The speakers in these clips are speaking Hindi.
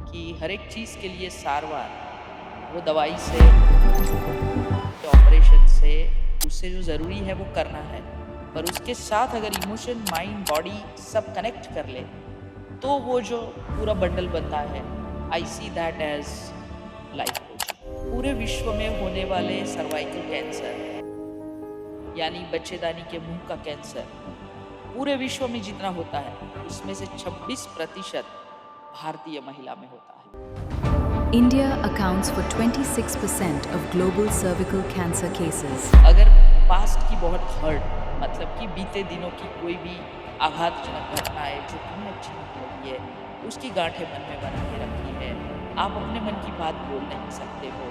कि हर एक चीज़ के लिए सारवार वो दवाई से, ऑपरेशन से, उससे जो ज़रूरी है वो करना है। पर उसके साथ अगर इमोशन, माइंड, बॉडी सब कनेक्ट कर ले, तो वो जो पूरा बंडल बनता है, I see that as life coaching. पूरे विश्व में होने वाले सर्वाइकल कैंसर यानी बच्चेदानी के मुंह का कैंसर पूरे विश्व में जितना होता है उसमें से 26% भारतीय महिला में होता है। India accounts for 26% of global cervical cancer cases. अगर पास्ट की बहुत हर्ट मतलब कि बीते दिनों की कोई भी आघातजनक घटना है जो तुम्हें अच्छी नहीं लगी है, उसकी गांठें मन में बना के रखी है, आप अपने मन की बात बोल नहीं सकते हो,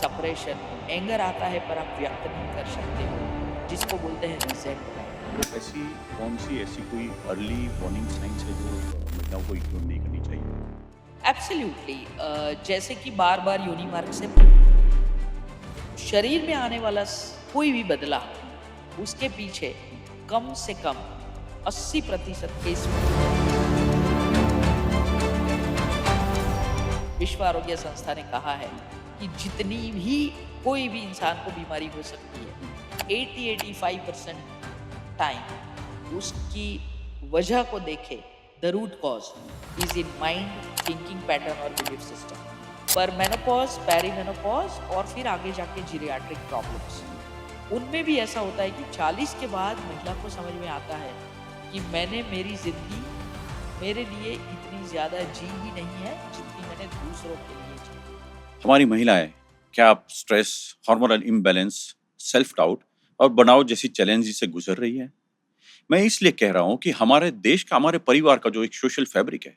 सप्रेशन, एंगर आता है पर आप व्यक्त नहीं कर सकते हो, जिसको बोलते हैं रिजेंटमेंट। तो ऐसी कौन सी ऐसी कोई अर्ली वार्निंग साइंस है जो महिलाओं को इग्नोर नहीं करनी चाहिए? एब्सोल्युटली। जैसे कि बार बार योनि मार्ग से शरीर में आने वाला कोई भी बदलाव उसके पीछे कम से कम 80% केस विश्व आरोग्य संस्था ने कहा है कि जितनी भी कोई भी इंसान को बीमारी हो सकती है 80-85% टाइम उसकी वजह को देखे the root cause is in mind, thinking pattern और बिलीफ सिस्टम। पर मेनोपॉज, पेरीमेनोपॉज और फिर आगे जाके जीरियाट्रिक प्रॉब्लम्स, उनमें भी ऐसा होता है कि 40 के बाद महिला को समझ में आता है कि मैंने मेरी जिंदगी मेरे लिए इतनी ज्यादा जी ही नहीं है जितनी मैंने दूसरों के लिए जी। हमारी महिलाएं क्या आप stress, hormonal imbalance, self doubt और बर्नआउट जैसी चैलेंज से गुजर रही है? मैं इसलिए कह रहा हूं कि हमारे देश का, हमारे परिवार का जो एक सोशल फैब्रिक है,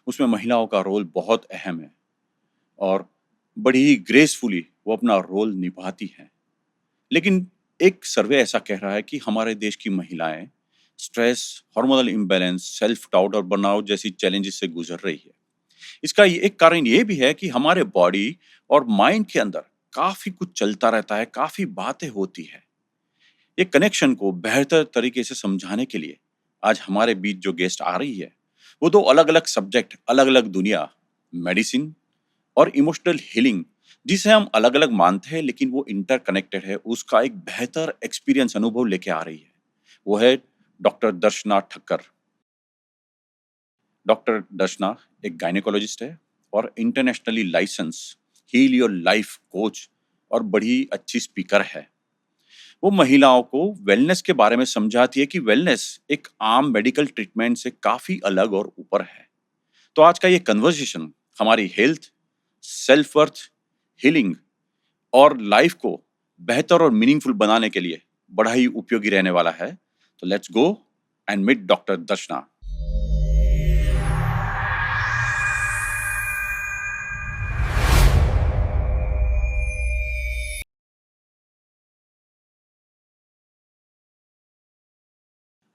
उसमें महिलाओं का रोल बहुत अहम है और बड़ी ही ग्रेसफुली वो अपना रोल निभाती हैं। लेकिन एक सर्वे ऐसा कह रहा है कि हमारे देश की महिलाएं stress, hormonal imbalance, self doubt और बर्नआउट जैसी चैलेंजेस से गुजर रही है। इसका एक कारण ये भी है कि हमारे बॉडी और माइंड के अंदर काफी कुछ चलता रहता है, काफी बातें होती है। ये कनेक्शन को बेहतर तरीके से समझाने के लिए आज हमारे बीच जो गेस्ट आ रही है, वो दो अलग-अलग सब्जेक्ट, अलग-अलग दुनिया, मेडिसिन और इमोशनल हीलिंग, जिसे हम अलग-अलग मानते हैं लेकिन वो इंटरकनेक्टेड है, उसका एक बेहतर एक्सपीरियंस, अनुभव लेके आ रही है। वो है डॉक्टर दर्शना ठक्कर। डॉक्टर दर्शना एक गायनेकोलॉजिस्ट है और internationally licence heal your life coach और बड़ी अच्छी स्पीकर है। वो महिलाओं को वेलनेस के बारे में समझाती है कि वेलनेस एक आम मेडिकल ट्रीटमेंट से काफी अलग और ऊपर है। तो आज का ये कन्वर्सेशन हमारी हेल्थ, सेल्फ वर्थ, हीलिंग और लाइफ को बेहतर और मीनिंगफुल बनाने के लिए बड़ा ही उपयोगी रहने वाला है। तो let's go and meet doctor Darshana.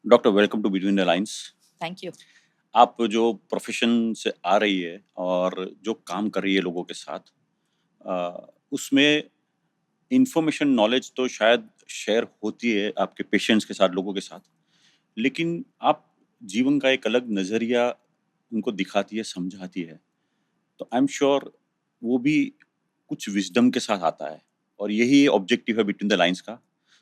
Doctor, welcome to between the lines. Thank you. आप जो प्रोफेशन से आ रही है और जो काम कर रही है लोगों के साथ, उसमें इंफॉर्मेशन, नॉलेज तो शायद शेयर होती है आपके पेशेंट्स के साथ, लोगों के साथ, लेकिन आप जीवन का एक अलग नज़रिया उनको दिखाती है, समझाती है। तो आई एम श्योर वो भी कुछ विज़डम के साथ आता है और यही ऑब्जेक्टिव है बिटवीन द लाइन्स का।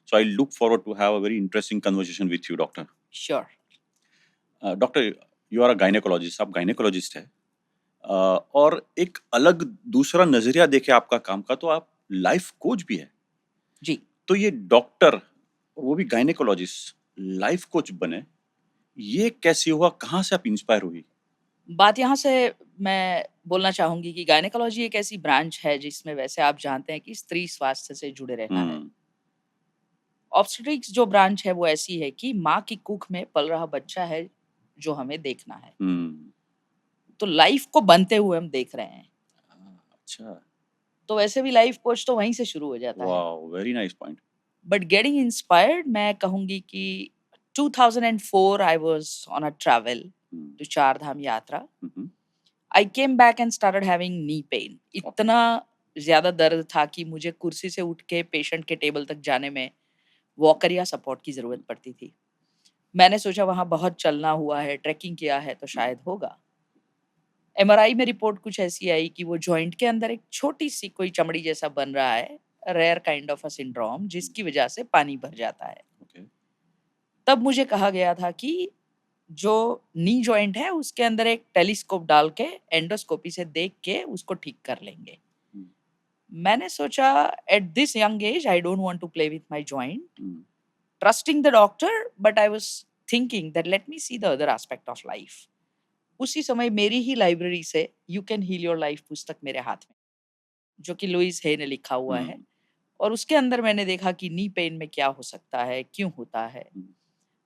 So I look forward to have a very interesting conversation with you doctor. Sure. Doctor, you are a gynaecologist, आप गायनेकोलॉजिस्ट हैं, और एक अलग दूसरा नज़रिया देके आपका काम का, तो आप लाइफ कोच भी हैं। जी। तो ये डॉक्टर और वो भी गायनेकोलॉजिस्ट लाइफ कोच बने, ये कैसे हुआ? कहाँ से आप इंस्पायर हुई? बात यहाँ से मैं बोलना चाहूँगी कि गायनेकोलॉजी एक ऐसी ब्रांच है जिसमें वैसे आप जानते हैं कि स्त्री स्वास्थ्य से जुड़े रहना है। हुँ, ऑब्स्टेट्रिक्स जो ब्रांच है वो ऐसी है कि माँ की कुख में पल रहा बच्चा है जो हमें देखना है। हुँ। तो लाइफ को बनते हुए हम देख रहे हैं। अच्छा, तो वैसे भी लाइफ कोच तो वहीं से शुरू हो जाता है। Wow! Very nice point. But getting inspired मैं कहूँगी कि 2004 I was on a travel hmm, to Char Dham यात्रा। Hmm, hmm. I came back and started having knee pain. इतना ज़्यादा दर्द था कि मुझे कुर्सी से उठ के पेशेंट के टेबल तक जाने में वॉकर या सपोर्ट की ज़रूरत पड़ती थी। मैंने सोचा वहाँ बहुत चलना हुआ है, ट्रैकिंग किया है तो शायद होगा। एमआरआई में रिपोर्ट कुछ ऐसी आई कि वो जॉइंट के अंदर एक छोटी-सी कोई चमड़ी जैसा बन रहा है, rare kind of a syndrome जिसकी वजह से पानी भर जाता है। ओके। तब मुझे कहा गया था कि जो नी जॉइंट है उसके अंदर एक टेलीस्कोप डाल के एंडोस्कोपी से देख के उसको ठीक कर लेंगे। हुँ, मैंने सोचा at this young age I don't want to play with my joint, hmm, trusting the doctor but I was thinking that let me see the other aspect of life. उसी समय मेरी ही लाइब्रेरी से you can heal your life पुस्तक मेरे हाथ में, जो कि लुइस हे ने लिखा हुआ है, हुँ, और उसके अंदर मैंने देखा कि नी पेन में क्या हो सकता है, क्यों होता है। हुँ।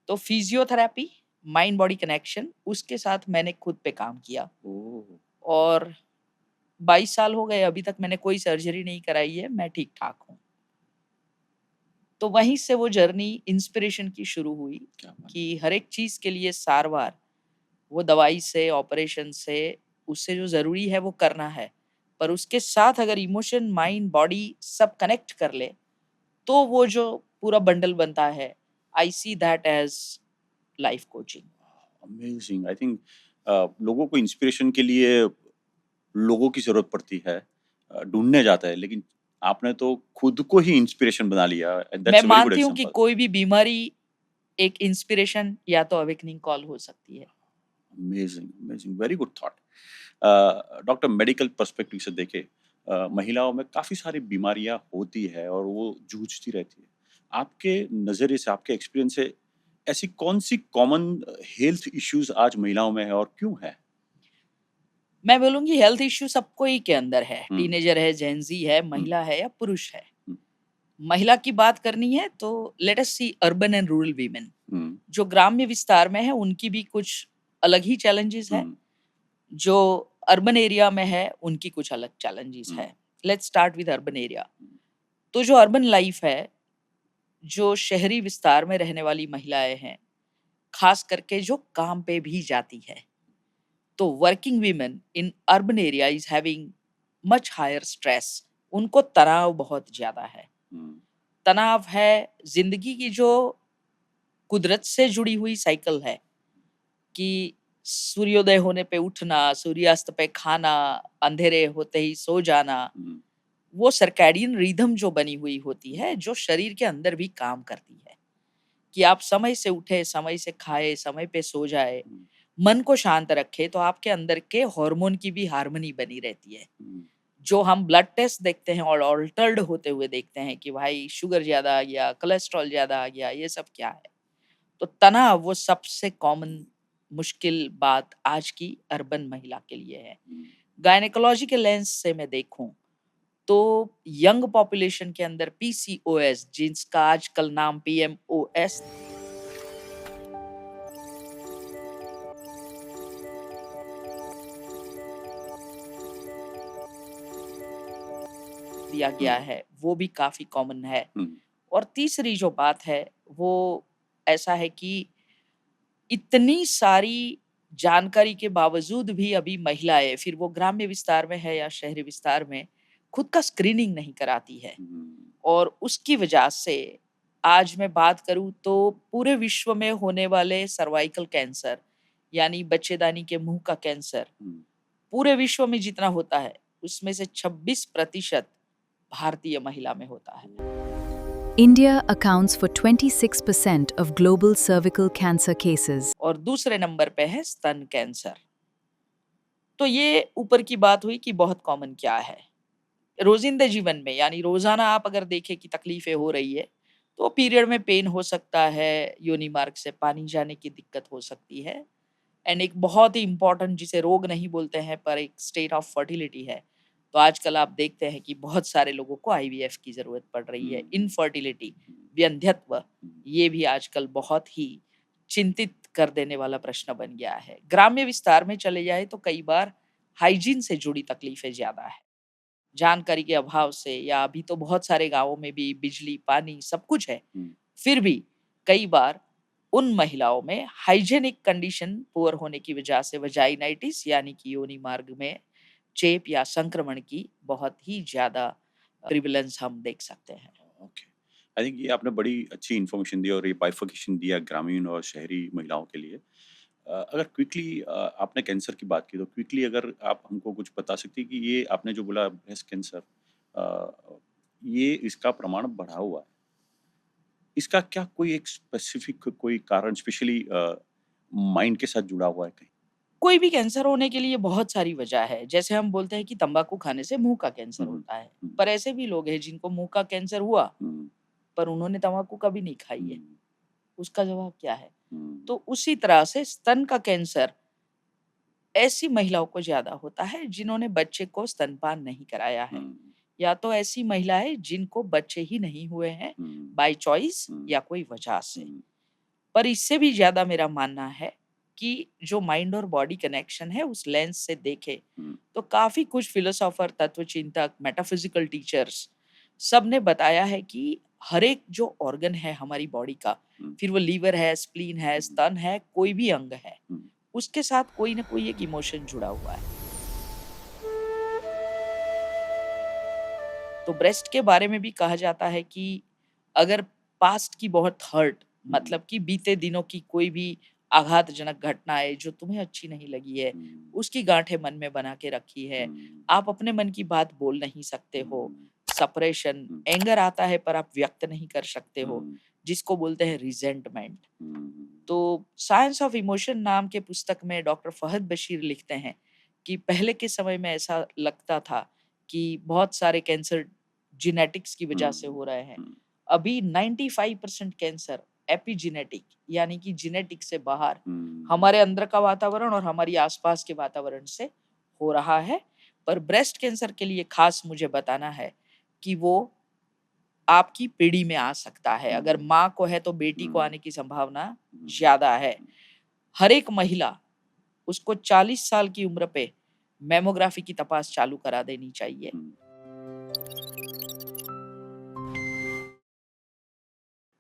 तो फिजियोथेरेपी, माइंड बॉडी कनेक्शन, उसके साथ मैंने खुद पे काम किया ओह! और 22 साल हो गए, अभी तक मैंने कोई सर्जरी नहीं कराई है, मैं ठीक-ठाक हूँ। तो वहीं से वो जर्नी इंस्पिरेशन की शुरू हुई क्या बात कि हर एक चीज़ के लिए सारवार, वो दवाई से, ऑपरेशन से, उससे जो ज़रूरी है वो करना है। पर उसके साथ अगर इमोशन, माइंड, बॉडी सब कनेक्ट कर ले, तो वो जो पूरा बंडल बनता है, I see that as life coaching. Amazing! I think लोगों को इंस्पिरेशन के लिए लोगों की ज़रूरत पड़ती है, ढूँढने जाता है, लेकिन आपने तो खुद को ही इंस्पिरेशन बना लिया एंड मैं दैट्स अ वेरी गुड मानती हूँ कि एग्ज़ाम्पल। कोई भी बीमारी एक इंस्पिरेशन या तो अवेकनिंग कॉल हो सकती है। Amazing, amazing, very good thought. Doctor medical perspective से देखें, महिलाओं में काफ़ी सारी बीमारियाँ होती है और वो जूझती रहती है। आपके नज़रिए से, आपके एक्सपीरियंस से ऐसी कौन-सी कॉमन हेल्थ इश्यूज़ आज महिलाओं में है और क्यों है? मैं बोलूँगी हेल्थ इश्यू सबको ही के अंदर है, हुँ, टीनेजर है, जेन ज़ी है, हुँ, महिला है या पुरुष है। हुँ, महिला की बात करनी है तो let us see urban and rural women. Hmm, जो ग्राम्य विस्तार में है उनकी भी कुछ अलग ही चैलेंजेस है, हुँ, जो अर्बन एरिया में है उनकी कुछ अलग चैलेंजेस हुँ, है। Let's start with urban area. Hmm, तो जो अर्बन लाइफ है, जो शहरी विस्तार में रहने वाली महिलाएँ हैं, खास करके जो काम पे भी जाती है, तो working women in urban area is having much higher stress. उनको तनाव बहुत ज़्यादा है। हुँ, तनाव है ज़िंदगी की जो कुदरत से जुड़ी हुई साइकिल है कि सूर्योदय होने पे उठना, सूर्यास्त पे खाना, अंधेरे होते ही सो जाना, हुँ, वो सर्कैडियन रिदम जो बनी हुई होती है, जो शरीर के अंदर भी काम करती है, कि आप समय से उठे, समय से खाए, समय पे सो जाए, हुँ, मन को शांत रखे, तो आपके अंदर के हार्मोन की भी हार्मनी बनी रहती है। हुँ, जो हम ब्लड टेस्ट देखते हैं और ऑल्टर्ड होते हुए देखते हैं कि भाई शुगर ज़्यादा आ गया, कोलेस्ट्रॉल ज़्यादा आ गया, ये सब क्या है? तो तनाव वो सबसे कॉमन मुश्किल बात आज की अर्बन महिला के लिए है। हुँ, गायनेकोलॉजी के लेंस से मैं देखूँ तो यंग पॉपुलेशन के अंदर पीसीओएस, जिसका आजकल नाम पीएमओएस दिया हुँ, गया है, वो भी काफ़ी कॉमन है। हुँ, और तीसरी जो बात है, वो ऐसा है कि इतनी सारी जानकारी के बावजूद भी अभी महिलाएँ, फिर वो ग्राम्य विस्तार में है या शहरी विस्तार में, खुद का स्क्रीनिंग नहीं कराती है। हुँ, और उसकी वजह से आज मैं बात करूँ तो पूरे विश्व में होने वाले सर्वाइकल कैंसर, यानी बच्चेदानी के मुँह का कैंसर, हुँ, पूरे विश्व में जितना होता है, उसमें से 26% भारतीय महिला में होता है। India accounts for 26% of global cervical cancer cases. और दूसरे नंबर पे है स्तन कैंसर। तो ये ऊपर की बात हुई कि बहुत कॉमन क्या है। रोज़िंदे जीवन में यानी रोज़ाना आप अगर देखें कि तकलीफ़ें हो रही है, तो पीरियड में पेन हो सकता है, योनि मार्ग से पानी जाने की दिक्कत हो सकती है एंड एक बहुत ही इम्पोर्टेंट जिसे रोग नहीं बोलते हैं पर एक स्टेट ऑफ फर्टिलिटी है। तो आजकल आप देखते हैं कि बहुत सारे लोगों को आईवीएफ की ज़रूरत पड़ रही है। हुँ, इनफर्टिलिटी, हुँ, वंध्यत्व, हुँ, ये भी आजकल बहुत ही चिंतित कर देने वाला प्रश्न बन गया है। ग्राम्य विस्तार में चले जाएँ तो कई बार हाइजीन से जुड़ी तकलीफ़ें ज़्यादा है। जानकारी के अभाव से या अभी तो बहुत सारे गाँवों में भी बिजली, पानी सब कुछ है। हुँ, फिर भी कई बार उन महिलाओं में हाइजीनिक कंडीशन पुअर होने की वजह से वजाइनाइटिस यानी कि योनि मार्ग में चेप या संक्रमण की बहुत ही ज़्यादा प्रिवलेंस हम देख सकते हैं। ओके। आई थिंक ये आपने बड़ी अच्छी इन्फॉर्मेशन दी और ये बाइफरकेशन दिया ग्रामीण और शहरी महिलाओं के लिए। अगर क्विकली आपने कैंसर की बात की तो क्विकली अगर आप हमको कुछ बता सकती हैं कि ये आपने जो बोला ब्रेस्ट कैंसर ये इसका प्रमाण बढ़ा हुआ है। इसका क्या कोई एक स्पेसिफिक कोई कारण स्पेशली माइंड के साथ जुड़ा हुआ है कहीं? कोई भी कैंसर होने के लिए बहुत सारी वजह है। जैसे हम बोलते हैं कि तम्बाकू खाने से मुँह का कैंसर हुँ, हुँ, होता है। हुँ, पर ऐसे भी लोग हैं जिनको मुँह का कैंसर हुआ, हुँ, पर उन्होंने तम्बाकू कभी नहीं खाई है। हुँ, उसका जवाब क्या है? हुँ, तो उसी तरह से स्तन का कैंसर ऐसी महिलाओं को ज़्यादा होता है जिन्होंने बच्चे को स्तनपान नहीं कराया है। हुँ, या तो ऐसी महिला है जिनको बच्चे ही नहीं हुए हैं हुँ, बाय चॉइस हुँ, या कोई वजह से। हुँ, पर इससे भी ज़्यादा मेरा मानना है कि जो माइंड और बॉडी कनेक्शन है उस लेंस से देखें हुँ, तो काफ़ी कुछ फिलोसोफर, तत्वचिंतक, मेटाफिज़िकल टीचर्स सबने बताया है कि हर एक जो ऑर्गन है हमारी बॉडी का, हुँ, फिर वो लीवर है, स्प्लीन है, हुँ, स्तन है, कोई भी अंग है, हुँ, उसके साथ कोई न कोई एक इमोशन जुड़ा हुआ है। तो ब्रेस्ट के बारे में भी कहा जाता है कि अगर पास्ट की बहुत हर्ट हुँ, मतलब कि बीते दिनों की कोई भी आघातजनक घटनाएँ जो तुम्हें अच्छी नहीं लगी है, हुँ, उसकी गाँठें मन में बना के रखी है। हुँ, आप अपने मन की बात बोल नहीं सकते हो। हुँ, सप्रेशन, हुँ, एंगर आता है पर आप व्यक्त नहीं कर सकते हो, हुँ, जिसको बोलते हैं रिज़ेंटमेंट। हुँ, तो साइंस ऑफ इमोशन नाम के पुस्तक में डॉक्टर फ़हद बशीर लिखते हैं कि पहले के समय में ऐसा लगता था कि बहुत सारे कैंसर जेनेटिक्स की वजह से हुँ, हो रहे हैं। हुँ, अभी 95% कैंसर एपिजेनेटिक यानी कि जेनेटिक से बाहर हुँ, हमारे अंदर का वातावरण और हमारी आसपास के वातावरण से हो रहा है। पर ब्रेस्ट कैंसर के लिए खास मुझे बताना है कि वो आपकी पीढ़ी में आ सकता है। अगर हुँ, माँ को है तो बेटी को हुँ, आने की संभावना हुँ, ज़्यादा है। हर एक महिला उसको 40 साल की उम्र पे मैमोग्राफी की तपास चालू करा देनी चाहिए। हुँ,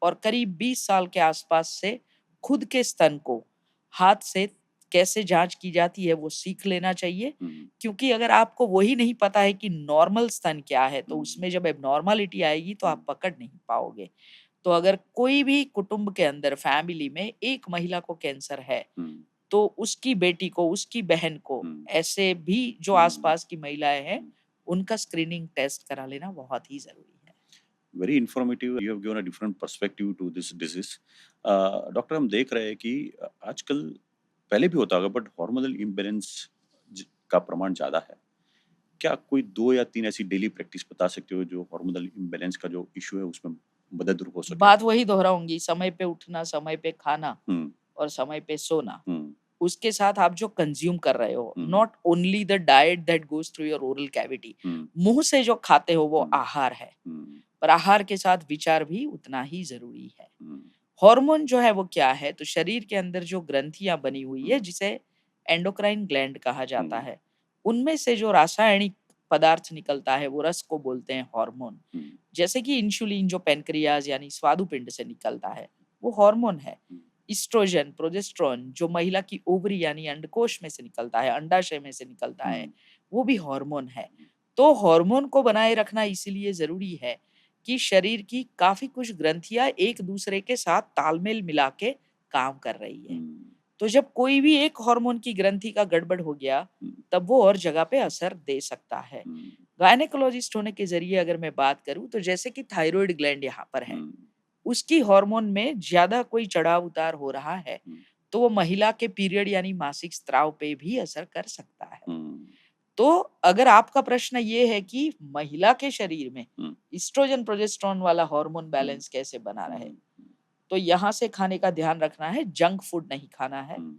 और करीब 20 साल के आसपास से खुद के स्तन को हाथ से कैसे जाँच की जाती है वो सीख लेना चाहिए। हुँ, क्योंकि अगर आपको वही नहीं पता है कि नॉर्मल स्तन क्या है, तो हुँ, उसमें जब एब्नॉर्मैलिटी आएगी तो हुँ, आप पकड़ नहीं पाओगे। तो अगर कोई भी कुटुंब के अंदर फैमिली में एक महिला को कैंसर है, हुँ, तो उसकी बेटी को, उसकी बहन को, हुँ, ऐसे भी जो हुँ, आस-पास की महिलाएँ हैं, हुँ। उनका स्क्रीनिंग टेस्ट करा लेना बहुत ही ज़रूरी है। Very informative you have given a different perspective to this disease doctor हम देख रहे हैं कि आजकल पहले भी होता होगा बट हार्मोनल इम्बैलेंस का प्रमाण ज्यादा है क्या कोई 2 या 3 ऐसी डेली प्रैक्टिस बता सकते हो जो हार्मोनल इम्बैलेंस का जो इशू है उसमें मदद हो सके बात वही दोहराऊँगी, समय पे उठना, समय पे खाना हम्म और समय पे सोना। हम्म उसके साथ आप जो कंज़्यूम कर रहे हो, hmm not only the diet that goes through your oral cavity, hmm मुँह से जो खाते हो वो हम्म आहार है, हम्म पर आहार के साथ विचार भी उतना ही ज़रूरी है। हम्म हार्मोन जो है वो क्या है? तो शरीर के अंदर जो ग्रंथियाँ बनी हुई है हम्म जिसे एंडोक्राइन ग्लैंड कहा जाता हम्म है, उनमें से जो रासायनिक पदार्थ निकलता है वो रस को बोलते हैं हार्मोन। हम्म जैसे कि इंसुलिन जो पैनक्रियाज़ यानी स्वादुपिंड से निकलता है, वो हार्मोन है। एस्ट्रोजन, प्रोजेस्टेरोन जो महिला की ओवरी यानी अंडकोश में से निकलता है, अंडाशय में से निकलता है, हम्म वो भी हार्मोन है। तो हार्मोन को बनाए रखना इसीलिए ज़रूरी है कि शरीर की काफ़ी कुछ ग्रंथियाँ एक-दूसरे के साथ तालमेल मिला के काम कर रही है। हम्म तो जब कोई भी एक हार्मोन की ग्रंथि का गड़बड़ हो गया, तब वो और जगह पे असर दे सकता है। हम्म गायनेकोलॉजिस्ट होने के ज़रिए अगर मैं बात करूँ तो जैसे कि थायरॉइड ग्लैंड यहाँ पर है, हम्म उसकी हार्मोन में ज़्यादा कोई चढ़ाव-उतार हो रहा है, तो वो महिला के पीरियड यानी मासिक स्त्राव पे भी असर कर सकता है। हम्म तो अगर आपका प्रश्न ये है कि महिला के शरीर में हम्म एस्ट्रोजन, प्रोजेस्टेरोन वाला हार्मोन हम्म बैलेंस कैसे बना रहे, हम्म तो यहाँ से खाने का ध्यान रखना है, जंक फूड नहीं खाना है, हम्म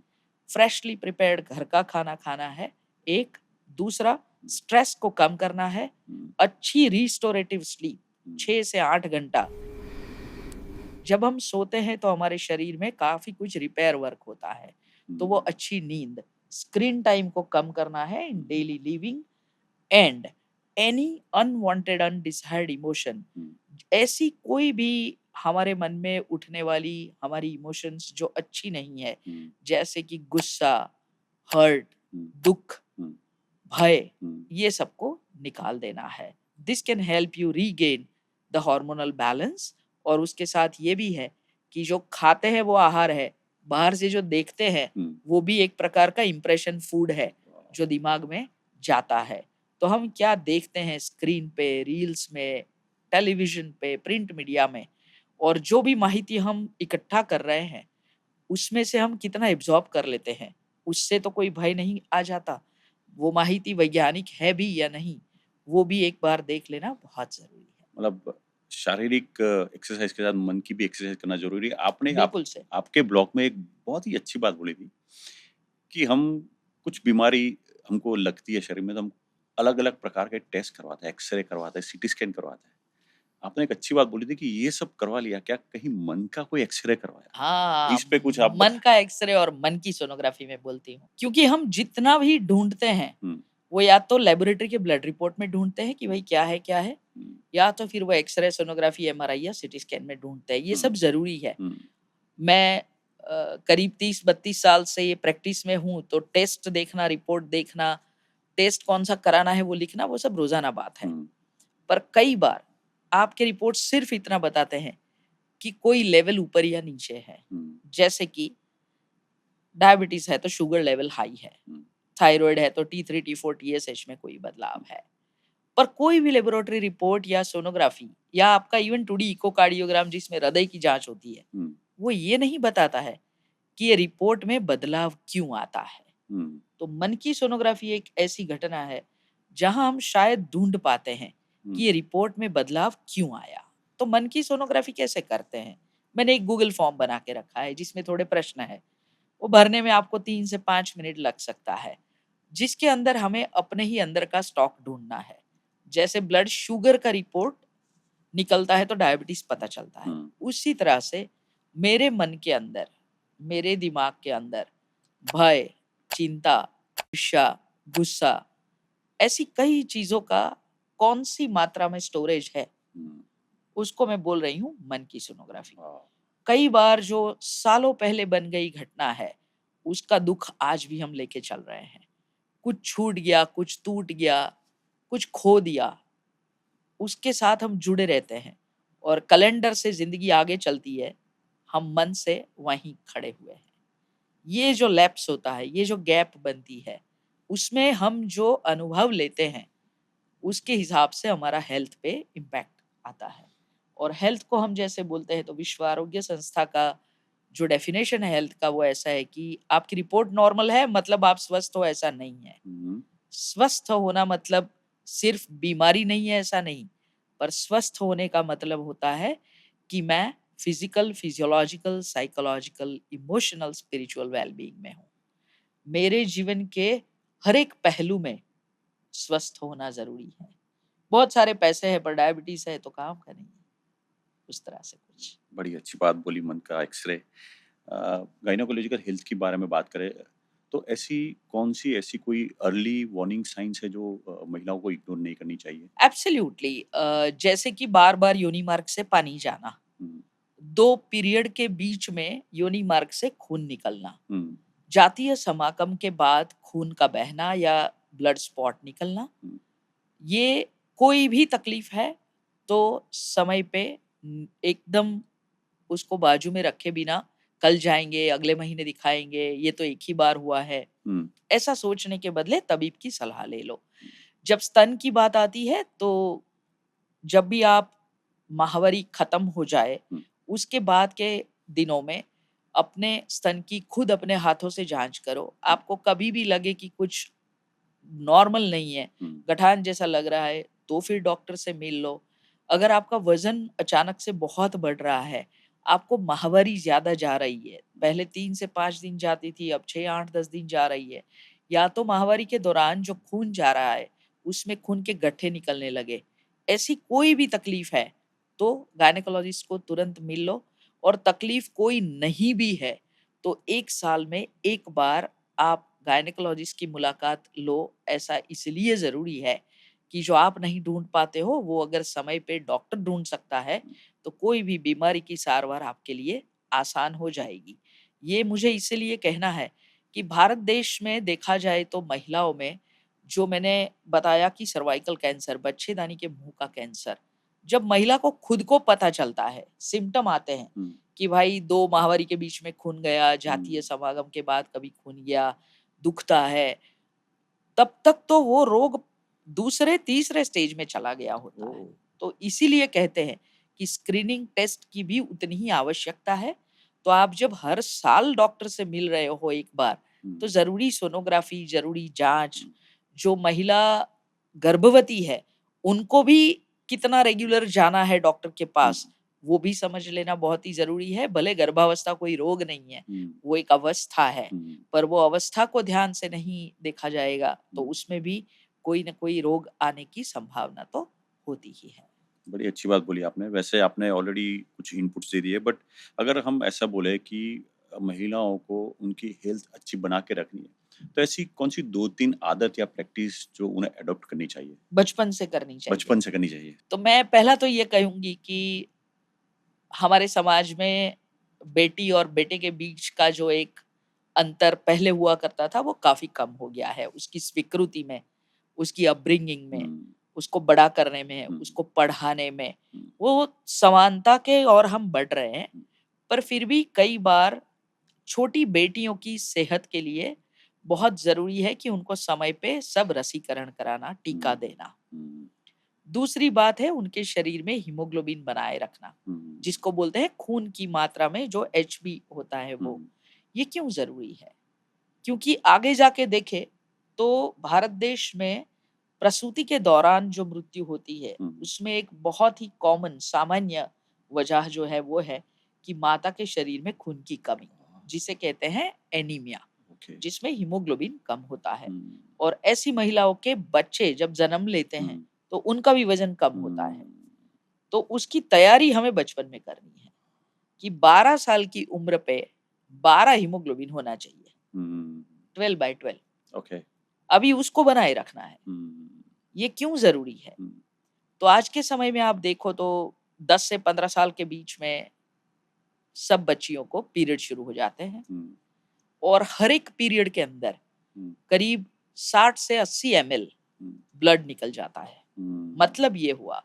फ्रेशली प्रिपेयर्ड घर का खाना खाना है, एक। दूसरा, स्ट्रेस को कम करना है, हम्म अच्छी रिस्टोरेटिव स्लीप 6 से 8 घंटा। जब हम सोते हैं तो हमारे शरीर में काफ़ी कुछ रिपेयर वर्क होता है, तो वो हम्म अच्छी नींद, स्क्रीन टाइम को कम करना है in daily living and any unwanted undesired emotion, hmm ऐसी कोई भी हमारे मन में उठने वाली हमारी इमोशंस जो अच्छी नहीं है, हम्म जैसे कि गुस्सा, हर्ट, हम्म दुःख, हम्म भय, हम्म ये सबको निकाल देना है। This can help you regain the hormonal balance. और उसके साथ ये भी है कि जो खाते हैं वो आहार है, बाहर से जो देखते हैं वो भी एक प्रकार का इम्प्रेशन फूड है जो दिमाग में जाता है। तो हम क्या देखते हैं स्क्रीन पे, रील्स में, टेलीविजन पे, प्रिंट मीडिया में, और जो भी माहिती हम इकट्ठा कर रहे हैं उसमें से हम कितना एब्जॉर्ब कर लेते हैं, उससे तो कोई भय नहीं आ जाता। वो माहिती वैज्ञानिक है भी या नहीं, वो भी एक बार देख लेना बहुत ज़रूरी है। मतलब शारीरिक एक्सरसाइज के साथ मन की भी एक्सरसाइज करना ज़रूरी है। आपने बिल्कुल से। आपके ब्लॉग में एक बहुत ही अच्छी बात बोली थी कि हम कुछ बीमारी हमको लगती है शरीर में तो हम अलग-अलग प्रकार के टेस्ट करवाते हैं, एक्स-रे करवाते हैं, सीटी स्कैन करवाते हैं। आपने एक अच्छी बात बोली थी कि ये सब करवा लिया, क्या कहीं मन का कोई एक्स-रे करवाया? हाँ, इस पे कुछ आप मन का एक्स-रे और मन की सोनोग्राफी मैं बोलती हूँ। क्योंकि हम जितना भी ढूँढते हैं, हुँ, वो या तो लेबोरेटरी के ब्लड रिपोर्ट में ढूँढते हैं कि भाई क्या है, क्या है? हुँ, या तो फिर वो एक्स-रे, सोनोग्राफी, एमआरआई या सीटी स्कैन में ढूँढते हैं। ये हुँ, सब ज़रूरी है। हुँ, मैं करीब 30-32 साल से ये प्रैक्टिस में हूँ, तो टेस्ट देखना, रिपोर्ट देखना, टेस्ट कौन-सा कराना है वो लिखना, वो सब रोज़ाना बात है। हुँ, पर कई बार आपके रिपोर्ट सिर्फ़ इतना बताते हैं कि कोई लेवल ऊपर या नीचे है। हुँ, जैसे कि डायबिटीज़ है तो शुगर लेवल हाई है, हुँ, थायरॉइड है तो T3, T4, TSH में कोई बदलाव है। पर कोई भी लेबोरेटरी रिपोर्ट या सोनोग्राफी या आपका इवन 2D इकोकार्डियोग्राम जिसमें हृदय की जाँच होती है, हुँ, वो ये नहीं बताता है कि ये रिपोर्ट में बदलाव क्यों आता है। हुँ, तो मन की सोनोग्राफी एक ऐसी घटना है, जहाँ हम शायद ढूँढ पाते हैं हुँ, कि ये रिपोर्ट में बदलाव क्यों आया। तो मन की सोनोग्राफी कैसे करते हैं? मैंने एक गूगल फॉर्म बना के रखा है जिसमें थोड़े प्रश्न हैं। वो भरने में आपको 3 से 5 मिनट लग सकता है, जिसके अंदर हमें अपने ही अंदर का स्टॉक ढूँढना है। जैसे ब्लड शुगर का रिपोर्ट निकलता है तो डायबिटीज़ पता चलता है। हुँ, उसी तरह से मेरे मन के अंदर, मेरे दिमाग के अंदर भय, चिंता, ईर्ष्या, गुस्सा, ऐसी कई चीज़ों का कौन-सी मात्रा में स्टोरेज है, हुँ, उसको मैं बोल रही हूँ मन की सोनोग्राफी। वाह! कई बार जो सालों पहले बन गई घटना है, उसका दुःख आज भी हम लेके चल रहे हैं। कुछ छूट गया, कुछ टूट गया, कुछ खो दिया, उसके साथ हम जुड़े रहते हैं और कैलेंडर से ज़िंदगी आगे चलती है, हम मन से वहीं खड़े हुए हैं। ये जो लैप्स होता है, ये जो गैप बनती है, उसमें हम जो अनुभव लेते हैं, उसके हिसाब से हमारा हेल्थ पे इम्पैक्ट आता है। और हेल्थ को हम जैसे बोलते हैं तो विश्व आरोग्य संस्था का जो डेफिनेशन है हेल्थ का वो ऐसा है कि आपकी रिपोर्ट नॉर्मल है मतलब आप स्वस्थ हो ऐसा नहीं है। हुँ, स्वस्थ होना मतलब सिर्फ बीमारी नहीं है ऐसा नहीं, पर स्वस्थ होने का मतलब होता है कि मैं physical, physiological, psychological, emotional, spiritual wellbeing में हूँ। मेरे जीवन के हर एक पहलू में स्वस्थ होना ज़रूरी है। बहुत सारे पैसे हैं पर डायबिटीज़ है तो काम का नहीं है, उस तरह से कुछ। बड़ी अच्छी बात बोली मन का एक्स-रे। गायनोकोलॉजिकल हेल्थ के बारे में बात करें, तो ऐसी कौन-सी ऐसी कोई अर्ली वार्निंग साइन्स है जो महिलाओं को इग्नोर नहीं करनी चाहिए? एब्सोल्यूटली जैसे कि बार-बार योनि मार्ग से पानी जाना, हुँ, 2 पीरियड के बीच में योनि मार्ग से खून निकलना, हुँ, जातीय समागम के बाद खून का बहना या ब्लड स्पॉट निकलना, हुँ, ये कोई भी तकलीफ है तो समय पे एकदम उसको बाजू में रखे बिना कल जाएँगे, अगले महीने दिखाएँगे, ये तो एक ही बार हुआ है, हुँ, ऐसा सोचने के बदले तबीब की सलाह ले लो। जब स्तन की बात आती है तो जब भी आप माहवारी खत्म हो जाए, हुँ, उसके बाद के दिनों में अपने स्तन की खुद अपने हाथों से जाँच करो। आपको कभी भी लगे कि कुछ नॉर्मल नहीं है, हुँ, गठान जैसा लग रहा है, तो फिर डॉक्टर से मिल लो। अगर आपका वज़न अचानक से बहुत बढ़ रहा है, आपको माहवारी ज़्यादा जा रही है, पहले 3 से 5 दिन जाती थी, अब 6, 8, 10 दिन जा रही है, या तो माहवारी के दौरान जो खून जा रहा है, उसमें खून के गड्ढे निकलने लगे, ऐसी कोई भी तकलीफ है, तो गायनेकोलॉजिस्ट को तुरंत मिल लो और तकलीफ कोई नहीं भी है, तो 1 साल में 1 बार आप गायनेकोलॉजिस्ट की मुलाकात लो। ऐसा इसलिए ज़रूरी है कि जो आप नहीं ढूँढ पाते हो, वो अगर समय पे डॉक्टर ढूँढ सकता है, तो कोई भी बीमारी की सारवार आपके लिए आसान हो जाएगी। ये मुझे इसीलिए कहना है कि भारत देश में देखा जाए तो महिलाओं में जो मैंने बताया कि सर्वाइकल कैंसर, बच्चेदानी के मुँह का कैंसर, जब महिला को खुद को पता चलता है, सिम्पटम आते हैं हुँ, कि भाई 2 माहवारी के बीच में खून गया, जातीय हम्म, समागम के बाद कभी खून गया, दुखता है, तब तक तो वो रोग दूसरे, तीसरे स्टेज में चला गया होता है। ओ, तो इसीलिए कहते हैं कि स्क्रीनिंग टेस्ट की भी उतनी ही आवश्यकता है। तो आप जब हर साल डॉक्टर से मिल रहे हो एक बार, हम्म, तो ज़रूरी सोनोग्राफी, ज़रूरी जाँच, हम्म, जो महिला गर्भवती है, उनको भी कितना रेगुलर जाना है डॉक्टर के पास, हम्म, वो भी समझ लेना बहुत ही ज़रूरी है। भले गर्भावस्था कोई रोग नहीं है, हम्म, वो एक अवस्था है, हम्म, पर वो अवस्था को ध्यान से नहीं देखा जाएगा, तो हम्म। उसमें भी कोई न कोई रोग आने की संभावना तो होती ही है। बड़ी अच्छी बात बोली आपने। वैसे आपने ऑलरेडी कुछ इनपुट्स दे दिए, बट अगर हम ऐसा बोले कि महिलाओं को उनकी हेल्थ अच्छी बना के रखनी है, तो ऐसी कौन-सी 2-3 आदत या प्रैक्टिस जो उन्हें अडॉप्ट करनी चाहिए? बचपन से करनी चाहिए। बचपन से करनी चाहिए? तो मैं पहला तो ये कहूँगी कि हमारे समाज में बेटी और बेटे के बीच का जो एक अंतर पहले हुआ करता था, वो काफ़ी कम हो गया है। उसकी स्वीकृति में, उसकी अपब्रिंगिंग में, हुँ, उसको बड़ा करने में, हुँ, उसको पढ़ाने में, हुँ, वो समानता के ओर हम बढ़ रहे हैं। हुँ, पर फिर भी कई बार छोटी बेटियों की सेहत के लिए बहुत ज़रूरी है कि उनको समय पे सब रसीकरण कराना, टीका हुँ, देना। हुँ, दूसरी बात है उनके शरीर में हीमोग्लोबिन बनाए रखना, हुँ, जिसको बोलते हैं खून की मात्रा में जो एचबी होता है हुँ, वो। ये क्यों ज़रूरी है? क्योंकि आगे जाके देखें तो भारत देश में प्रसूति के दौरान जो मृत्यु होती है, हुँ, उसमें एक बहुत ही कॉमन सामान्य वजह जो है वो है कि माता के शरीर में खून की कमी, जिसे कहते हैं एनीमिया, ओके। जिसमें हीमोग्लोबिन कम होता है। हुँ, और ऐसी महिलाओं के बच्चे जब जन्म लेते हुँ, हैं, तो उनका भी वज़न कम होता हुँ, है। तो उसकी तैयारी हमें बचपन में करनी है कि 12 साल की उम्र पे 12 हीमोग्लोबिन होना चाहिए, हुँ, 12/12। ओके। अभी उसको बनाए रखना है। हुँ, ये क्यों ज़रूरी है? हुँ, तो आज के समय में आप देखो तो 10 से 15 साल के बीच में सब बच्चियों को पीरियड शुरू हो जाते हैं हुँ, और हर एक पीरियड के अंदर हुँ, करीब 60 से 80 एमएल हुँ, ब्लड निकल जाता है। हुँ, मतलब ये हुआ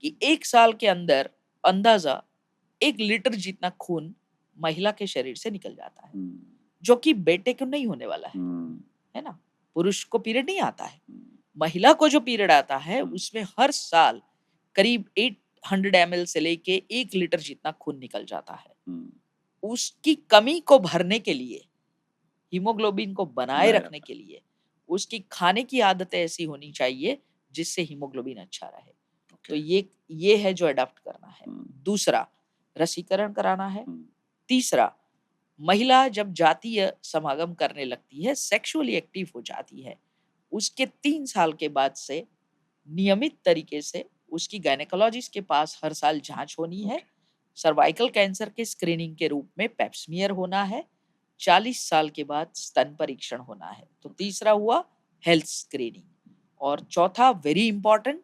कि 1 साल के अंदर अंदाज़ा 1 लीटर जितना खून महिला के शरीर से निकल जाता है, हुँ, जो कि बेटे को नहीं होने वाला हुँ, है ना? पुरुष को पीरियड नहीं आता है। हुँ, महिला को जो पीरियड आता है, हुँ, उसमें हर साल करीब 800 एमएल से लेके 1 लीटर जितना खून निकल जाता है। हुँ, उसकी कमी को भरने के लिए, हीमोग्लोबिन को बनाए बनाए रखने रखना। के लिए, उसकी खाने की आदतें ऐसी होनी चाहिए, जिससे हीमोग्लोबिन अच्छा रहे। तो ओके। ये है जो अडॉप्ट करना है। हुँ, दूसरा, रसीकरण कराना है। हुँ, तीसरा, महिला जब जातीय समागम करने लगती है, सेक्सुअली एक्टिव हो जाती है, उसके 3 साल के बाद से नियमित तरीके से उसकी गायनेकोलॉजिस्ट के पास हर साल जाँच होनी है। ओके। सर्वाइकल कैंसर के स्क्रीनिंग के रूप में पेप स्मीयर होना है। 40 साल के बाद स्तन परीक्षण होना है। तो तीसरा हुआ हेल्थ स्क्रीनिंग और चौथा वेरी इम्पोर्टेंट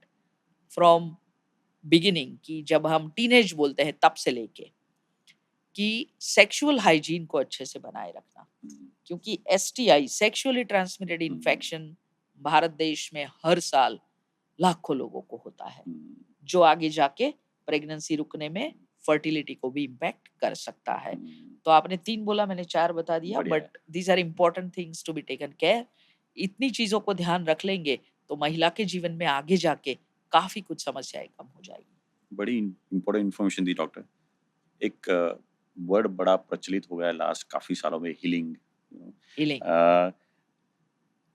फ्रॉम बिगिनिंग कि जब हम टीनेज बोलते हैं तब से लेके कि सेक्सुअल हाइजीन को अच्छे से बनाए रखना। हुँ, क्योंकि एसटीआई सेक्सुअली ट्रांसमिटेड हुँ, इन्फेक्शन भारत देश में हर साल लाखों लोगों को होता है, हुँ, जो आगे जाके प्रेगनेंसी रुकने में फर्टिलिटी को भी इम्पैक्ट कर सकता है। हुँ, तो आपने 3 बोला, मैंने 4 बता दिया, बढ़िया है। But these are important things to be taken care. इतनी चीज़ों को ध्यान रख लेंगे, तो महिला के जीवन में आगे जाके काफ़ी कुछ समस्याएँ कम हो जाएगी। बड़ी इम्पोर्टेंट इन्फॉर्मेशन दी डॉक्टर। एक वर्ड बड़ा प्रचलित हो गया है लास्ट काफ़ी सालों में, हीलिंग। हीलिंग अ,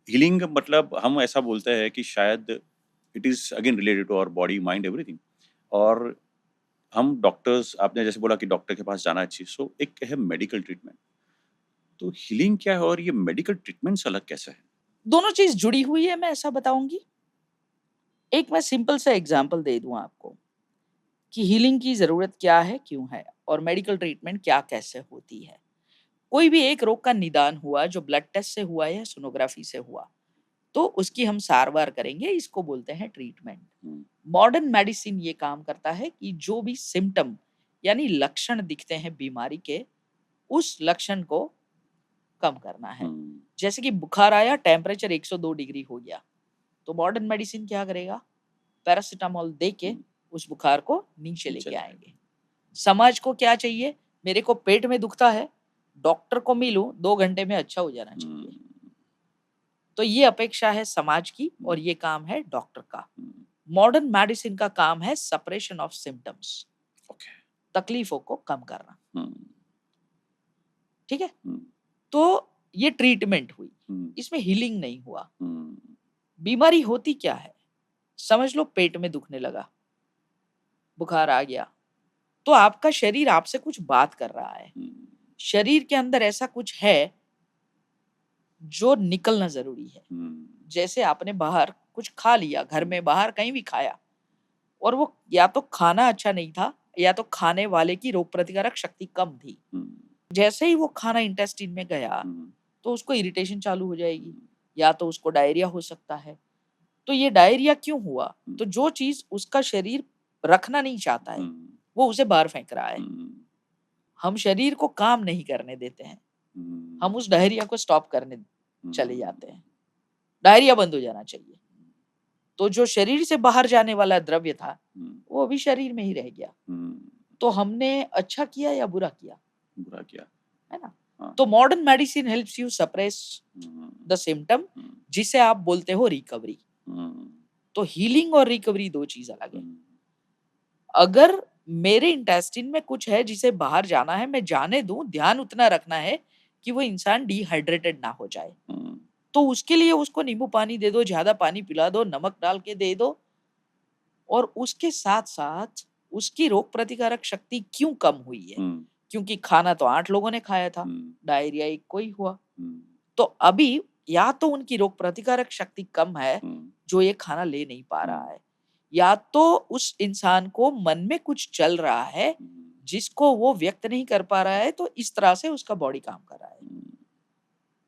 हीलिंग मतलब हम ऐसा बोलते हैं कि शायद it is again related to our body, mind, everything. और हम डॉक्टर्स, आपने जैसे बोला कि डॉक्टर के पास जाना चाहिए, सो एक है मेडिकल ट्रीटमेंट। तो हीलिंग क्या है और ये मेडिकल ट्रीटमेंट से अलग कैसे है? दोनों चीज़ जुड़ी हुई है, मैं ऐसा बताऊँगी। एक मैं सिंपल सा एग्ज़ाम्पल दे दूँ आपको कि हीलिंग की ज़रूरत क्या है, क्यों है और मेडिकल ट्रीटमेंट क्या कैसे होती है। कोई भी एक रोग का निदान हुआ जो ब्लड टेस्ट से हुआ या सोनोग्राफी से हुआ, तो उसकी हम सारवार करेंगे, इसको बोलते हैं ट्रीटमेंट। हुँ, मॉडर्न मेडिसिन ये काम करता है कि जो भी सिम्पटम यानी लक्षण दिखते हैं बीमारी के, उस लक्षण को कम करना है। हुँ, जैसे कि बुखार आया, टेम्परेचर 102 डिग्री हो गया, तो मॉडर्न मेडिसिन क्या करेगा? पैरासिटामॉल दे के हुँ, उस बुखार को नीचे नीचे लेके लाएगा। आएँगे। समाज को क्या चाहिए? मेरे को पेट में दुखता है, डॉक्टर को मिलूं 2 घंटे में अच्छा हो जाना चाहिए। तो ये अपेक्षा है समाज की और ये काम है डॉक्टर का। मॉडर्न मेडिसिन का काम है सप्रेशन ऑफ सिम्टम्स, ओके। तकलीफों को कम करना। हम्म, ठीक है, हम्म, तो ये ट्रीटमेंट हुई, हम्म, इसमें हीलिंग नहीं हुआ। हम्म, बीमारी होती क्या है? समझ लो पेट में दुखने लगा, बुखार आ गया, तो आपका शरीर आपसे कुछ बात कर रहा है। हम्म, शरीर के अंदर ऐसा कुछ है जो निकलना जरूरी है। हम्म, जैसे आपने बाहर कुछ खा लिया, घर में बाहर कहीं भी खाया, और वो या तो खाना अच्छा नहीं था या तो खाने वाले की रोग प्रतिकारक शक्ति कम थी। हम्म, जैसे ही वो खाना इंटेस्टाइन में गया हम्म, तो उसको इरिटेशन चालू हो जाएगी, या तो उसको डायरिया हो सकता है। तो ये डायरिया क्यों हुआ? तो जो चीज उसका शरीर रखना नहीं चाहता है वो उसे बाहर फेंक रहा है। हम शरीर को काम नहीं करने देते हैं, हम उस डायरिया को स्टॉप करने चले जाते हैं। डायरिया बंद हो जाना चाहिए। तो जो शरीर से बाहर जाने वाला द्रव्य था वो अभी शरीर में ही रह गया। तो हमने अच्छा किया या बुरा किया? बुरा किया, है ना? हाँ। तो modern medicine helps you suppress the symptom, जिसे आप बोलते हो रिकवरी। तो हीलिंग और रिकवरी दो चीज अलग है। अगर मेरे इंटेस्टिन में कुछ है जिसे बाहर जाना है, मैं जाने दूं, ध्यान उतना रखना है कि वो इंसान डिहाइड्रेटेड ना हो जाए। तो उसके लिए उसको नींबू पानी दे दो, ज्यादा पानी पिला दो, नमक डाल के दे दो, और उसके साथ साथ उसकी रोग प्रतिकारक शक्ति क्यों कम हुई है? क्योंकि खाना तो 8 लोगों ने खाया था, डायरिया एक को ही हुआ। तो अभी या तो उनकी रोग प्रतिकारक शक्ति कम है जो ये खाना ले नहीं पा रहा है, या तो उस इंसान को मन में कुछ चल रहा है जिसको वो व्यक्त नहीं कर पा रहा है, तो इस तरह से उसका बॉडी काम कर रहा है।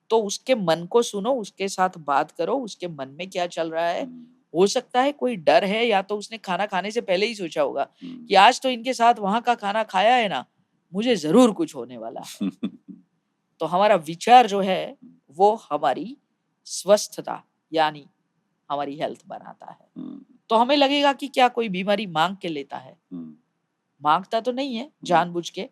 तो उसके मन को सुनो, उसके साथ बात करो, उसके मन में क्या चल रहा है। हो सकता है कोई डर है, या तो उसने खाना खाने से पहले ही सोचा होगा कि आज तो इनके साथ वहां का खाना खाया है ना, मुझे जरूर कुछ होने वाला है। तो हमारा विचार जो है वो हमारी स्वस्थता यानी हमारी हेल्थ बनाता है। तो हमें लगेगा कि क्या कोई बीमारी मांग के लेता है? मांगता तो नहीं है जानबूझ के,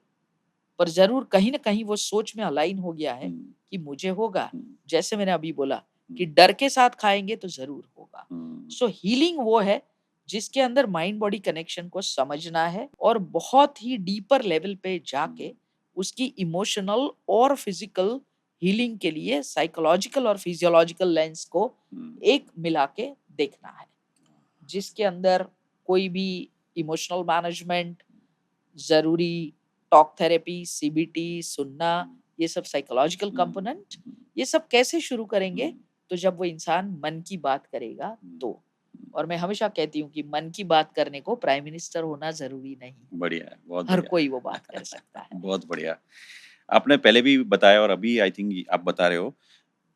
पर जरूर कहीं ना कहीं वो सोच में अलाइन हो गया है कि मुझे होगा। जैसे मैंने अभी बोला कि डर के साथ खाएंगे तो जरूर होगा। सो हीलिंग वो है जिसके अंदर माइंड बॉडी कनेक्शन को समझना है और बहुत ही डीपर लेवल पे जाके उसकी इमोशनल और फिजिकल हीलिंग के लिए साइकोलॉजिकल और फिजियोलॉजिकल लेंस को एक मिला के देखना है, जिसके अंदर कोई भी इमोशनल मैनेजमेंट, जरूरी टॉक थेरेपी, सीबीटी, सुनना, ये सब साइकोलॉजिकल कंपोनेंट, ये सब कैसे शुरू करेंगे? तो जब वो इंसान मन की बात करेगा तो। और मैं हमेशा कहती हूँ कि मन की बात करने को प्राइम मिनिस्टर होना जरूरी नहीं। बढ़िया है, बहुत हर बढ़िया। कोई वो बात कर सकता है। बहुत बढ़िया। आपने पहले भी बताया और अभी आई थिंक आप बता रहे हो,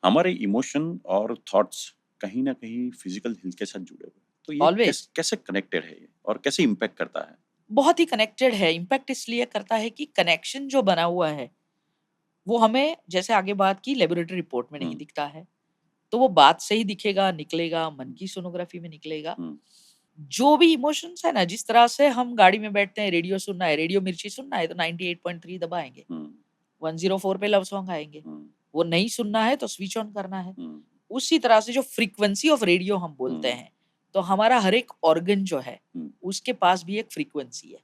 हमारे इमोशन और थॉट्स कहीं ना कहीं फिजिकल हेल्थ के साथ जुड़े हुए हैं। तो ये ऑलवेज कैसे कनेक्टेड है ये और कैसे इम्पैक्ट करता है? बहुत ही कनेक्टेड है। इम्पैक्ट इसलिए करता है कि कनेक्शन जो बना हुआ है वो हमें, जैसे आगे बात की, लेबोरेटरी रिपोर्ट में नहीं दिखता है, तो वो बात से ही दिखेगा, निकलेगा, मन की सोनोग्राफी में निकलेगा। जो भी इमोशंस है ना, जिस तरह से हम गाड़ी में बैठते हैं, रेडियो सुनना है, रेडियो मिर्ची सुनना है तो 98.3 दबाएंगे, 104 पे लव सॉन्ग आएंगे। वो नहीं सुनना है तो स्विच ऑन करना है। उसी तरह से जो फ्रीक्वेंसी ऑफ रेडियो हम बोलते हैं, तो हमारा हर एक ऑर्गन जो है उसके पास भी एक फ्रीक्वेंसी है।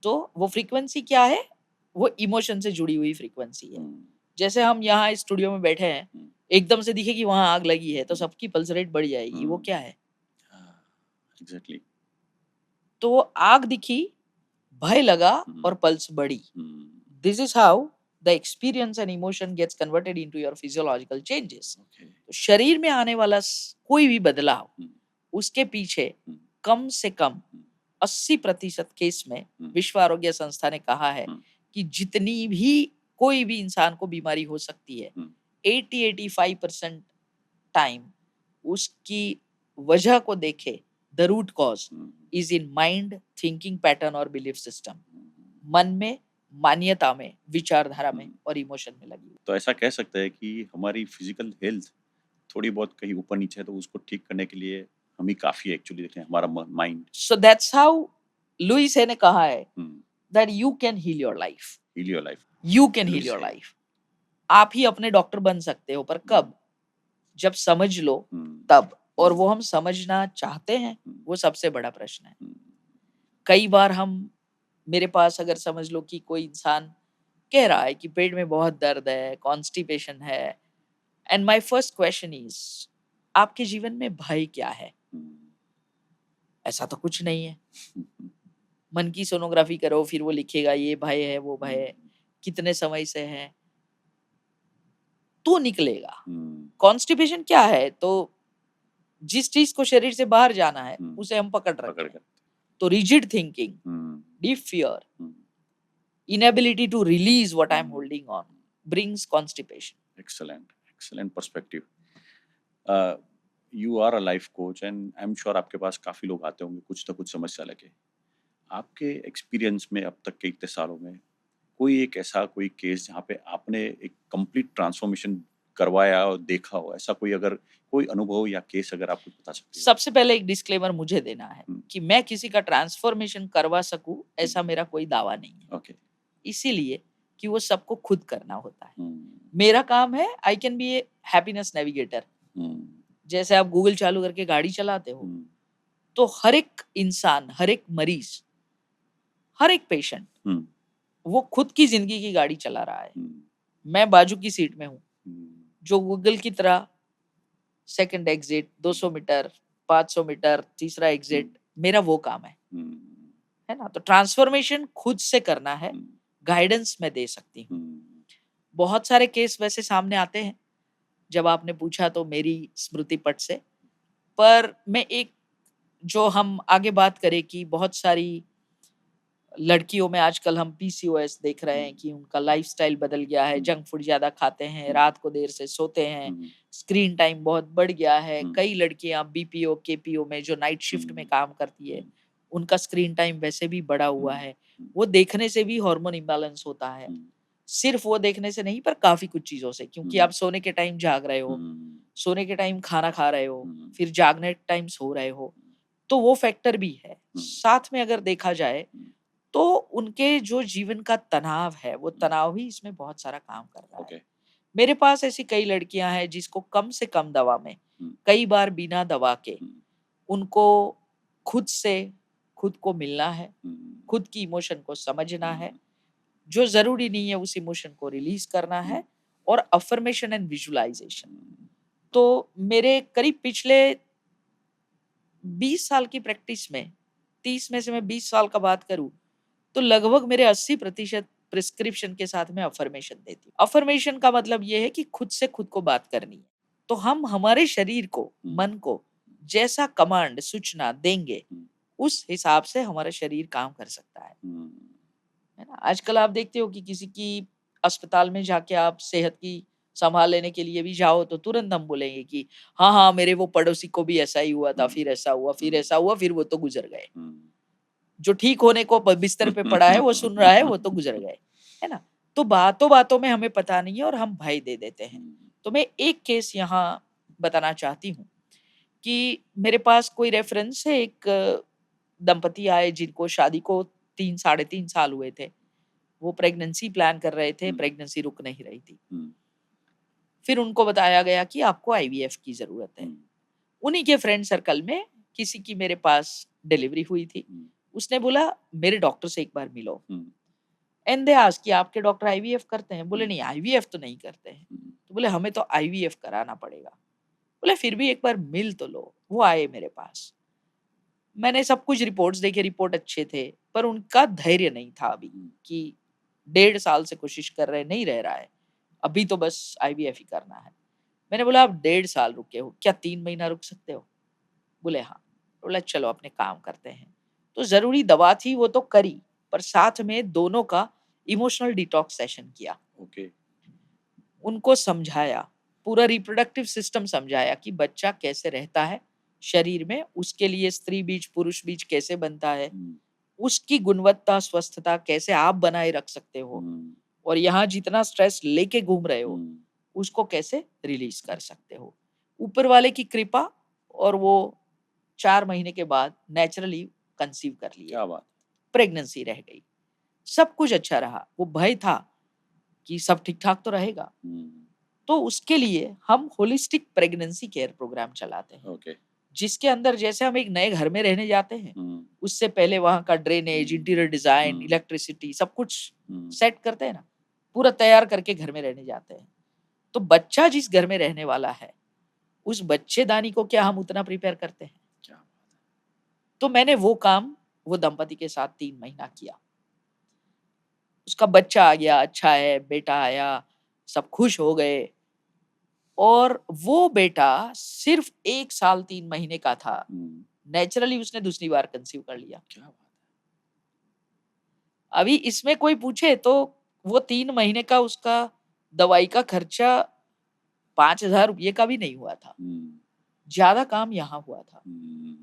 तो वो फ्रीक्वेंसी क्या है? वो इमोशन से जुड़ी हुई फ्रीक्वेंसी है। जैसे हम यहाँ स्टूडियो में बैठे हैं, एकदम से दिखे कि वहां आग लगी है तो सबकी पल्स रेट बढ़ जाएगी। वो क्या है? एग्जैक्टली। तो आग दिखी, भय लगा और पल्स बढ़ी। This is how the experience and emotion gets converted into your physiological changes. तो शरीर में आने वाला कोई भी बदलाव, उसके पीछे कम से कम 80% केस में विश्व आरोग्य संस्था ने कहा है कि जितनी भी कोई भी इंसान को बीमारी हो सकती है, 80-85% टाइम उसकी वजह को देखे, the root cause is in mind, thinking pattern और बिलीफ सिस्टम। मन में, मान्यता में, विचारधारा में और इमोशन में लगी। तो ऐसा कह सकते हैं कि हमारी फिजिकल हेल्थ थोड़ी बहुत कहीं ऊपर नीचे है तो उसको ठीक करने के लिए हम ही काफी है एक्चुअली, देखें हमारा mind. So that's how Louise Hay ने कहा है that you can heal your life. Heal your life. You can Will heal we your say. life. आप ही अपने डॉक्टर बन सकते हो, पर कब? जब समझ लो तब। और वो हम समझना चाहते हैं, वो सबसे बड़ा प्रश्न है। कई बार मेरे पास अगर समझ लो कि कोई इंसान कह रहा है कि पेट में बहुत दर्द है, कॉन्स्टिपेशन है, and my first question is, आपके जीवन में भय क्या है? ऐसा तो कुछ नहीं है। मन की सोनोग्राफी करो, फिर वो लिखेगा ये भय है, वो भय है, कितने समय से है, तो निकलेगा। कॉन्स्टिपेशन क्या है? तो जिस चीज को शरीर से बाहर जाना है उसे हम पकड़ रखते हैं। तो rigid thinking, deep fear, inability to release what I'm holding on brings constipation. Excellent perspective. You are a life coach and I'm sure आपके पास काफी लोग आते होंगे कुछ ना कुछ समस्या लगे। आपके एक्सपीरियंस में अब तक के इतने सालों में कोई एक ऐसा कोई केस जहाँ पे आपने एक कंप्लीट ट्रांसफॉर्मेशन करवाया और देखा हो, ऐसा कोई अगर कोई अनुभव या केस अगर आप कुछ बता सकते हो? सबसे पहले एक डिस्क्लेमर मुझे देना है कि मैं किसी का ट्रांसफॉर्मेशन करवा सकूं ऐसा मेरा कोई दावा नहीं है। ओके। इसीलिए कि वो सबको खुद करना होता है। मेरा काम है, I can be A happiness navigator. जैसे आप गूगल चालू करके गाड़ी चलाते हो, तो हर एक इंसान, हर एक मरीज, हर एक पेशेंट वो खुद की जिंदगी की गाड़ी चला रहा है। मैं बाजू की सीट में हूँ, जो गूगल की तरह सेकंड एग्जिट, 200 मीटर, 500 मीटर, तीसरा एग्जिट, मेरा वो काम है ना। तो ट्रांसफॉर्मेशन खुद से करना है, गाइडेंस मैं दे सकती हूँ। बहुत सारे केस वैसे सामने आते हैं, जब आपने पूछा तो मेरी स्मृति पट से, पर मैं एक जो हम आगे बात करें कि बहुत सारी लड़कियों में आजकल हम पीसीओएस देख रहे हैं कि उनका लाइफस्टाइल बदल गया है, जंक फूड ज्यादा खाते हैं, रात को देर से सोते हैं, स्क्रीन टाइम बहुत बढ़ गया है। कई लड़कियां बीपीओ केपीओ में जो नाइट शिफ्ट में काम करती है, उनका स्क्रीन टाइम वैसे भी बढ़ा हुआ है। वो देखने से भी हार्मोन इम्बैलेंस होता है, सिर्फ वो देखने से नहीं पर काफी कुछ चीजों से, क्योंकि आप सोने के टाइम जाग रहे हो, सोने के टाइम खाना खा रहे हो, फिर जागने टाइम सो रहे हो, तो वो फैक्टर भी है। साथ में अगर देखा जाए तो उनके जो जीवन का तनाव है, वो तनाव ही इसमें बहुत सारा काम कर रहा है। मेरे पास ऐसी कई लड़कियां हैं जिसको कम से कम दवा में, कई बार बिना दवा के, उनको खुद से खुद को मिलना है, खुद की इमोशन को समझना है, जो जरूरी नहीं है उस इमोशन को रिलीज करना है, और अफर्मेशन एंड विजुअलाइजेशन। तो मेरे करीब पिछले 20 साल की प्रैक्टिस में, 30 में से मैं 20 साल का बात करूं तो लगभग मेरे 80% प्रिस्क्रिप्शन के साथ में अफर्मेशन देती हूँ। अफर्मेशन का मतलब ये है कि खुद से खुद को बात करनी है। तो हम हमारे शरीर को, मन को जैसा कमांड, सूचना देंगे, उस हिसाब से हमारा शरीर काम कर सकता है ना। आजकल आप देखते हो कि किसी की अस्पताल में जाके आप सेहत की संभाल लेने के लिए भी जाओ तो तुरंत हम बोलेंगे कि हाँ हाँ मेरे वो पड़ोसी को भी ऐसा ही हुआ था, फिर ऐसा हुआ, फिर ऐसा हुआ, फिर वो तो गुजर गए। जो ठीक होने को बिस्तर पे पड़ा है, वो सुन रहा है, वो तो गुजर गए, है ना। तो बातों बातों में हमें पता नहीं है और हम भय दे देते हैं। तो मैं एक केस यहाँ बताना चाहती हूँ कि मेरे पास कोई रेफरेंस है, एक दंपति आए जिनको शादी को 3-3.5 साल हुए थे। वो प्रेगनेंसी प्लान कर रहे थे, प्रेगनेंसी रुक नहीं रही थी। फिर उनको बताया गया कि आपको आईवीएफ की जरूरत है। उन्हीं के फ्रेंड सर्कल में किसी की मेरे पास डिलीवरी हुई थी। उसने बोला मेरे डॉक्टर से एक बार मिलो, एंड दे आस्क्ड कि आपके डॉक्टर आईवीएफ करते हैं? बोले नहीं, आईवीएफ तो नहीं करते हैं। तो बोले हमें तो आईवीएफ कराना पड़ेगा। बोले फिर भी एक बार मिल तो लो। वो आए मेरे पास, मैंने सब कुछ रिपोर्ट्स देखे, रिपोर्ट अच्छे थे, पर उनका धैर्य नहीं था अभी कि 1.5 साल से कोशिश कर रहे, नहीं रह रहा है, अभी तो बस आईवीएफ ही करना है। मैंने बोला आप 1.5 साल रुके हो, क्या 3 महीना रुक सकते हो? बोले हाँ। बोला चलो अपने काम करते हैं। तो जरूरी दवा थी वो तो करी, पर साथ में दोनों का इमोशनल डिटॉक्स सेशन किया। उनको समझाया, पूरा रिप्रोडक्टिव सिस्टम समझाया कि बच्चा कैसे रहता है शरीर में, उसके लिए स्त्री बीज पुरुष बीज कैसे बनता है, उसकी गुणवत्ता स्वस्थता कैसे आप बनाए रख सकते हो, और यहाँ जितना स्ट्रेस लेके घूम रहे हो उसको कैसे रिलीज कर सकते हो। ऊपर वाले की कृपा, और वो 4 महीने के बाद नेचुरली कंसीव कर लिया। क्या बात। प्रेगनेंसी रह गई। सब कुछ अच्छा रहा। वो भय था कि सब ठीक-ठाक तो रहेगा। तो उसके लिए हम होलिस्टिक प्रेगनेंसी केयर प्रोग्राम चलाते हैं, ओके। जिसके अंदर जैसे हम एक नए घर में रहने जाते हैं, उससे पहले वहाँ का ड्रेनेज, इंटीरियर डिज़ाइन, इलेक्ट्रिसिटी सब कुछ सेट करते हैं ना, पूरा तैयार करके घर में रहने जाते हैं। तो बच्चा जिस घर में रहने वाला है, उस बच्चेदानी को क्या हम उतना प्रिपेयर करते हैं? क्या बात तो मैंने वो काम वो दंपति के साथ 3 महीना किया। उसका बच्चा आ गया, अच्छा है, बेटा आया, सब खुश हो गए और वो बेटा सिर्फ़ 1 साल 3 महीने का था। है। नेचुरली उसने दूसरी बार कंसीव कर लिया। क्या बात अभी इसमें कोई पूछे तो वो 3 महीने का उसका दवाई का खर्चा ₹5000 का भी नहीं हुआ था। ज़्यादा काम यहाँ हुआ था।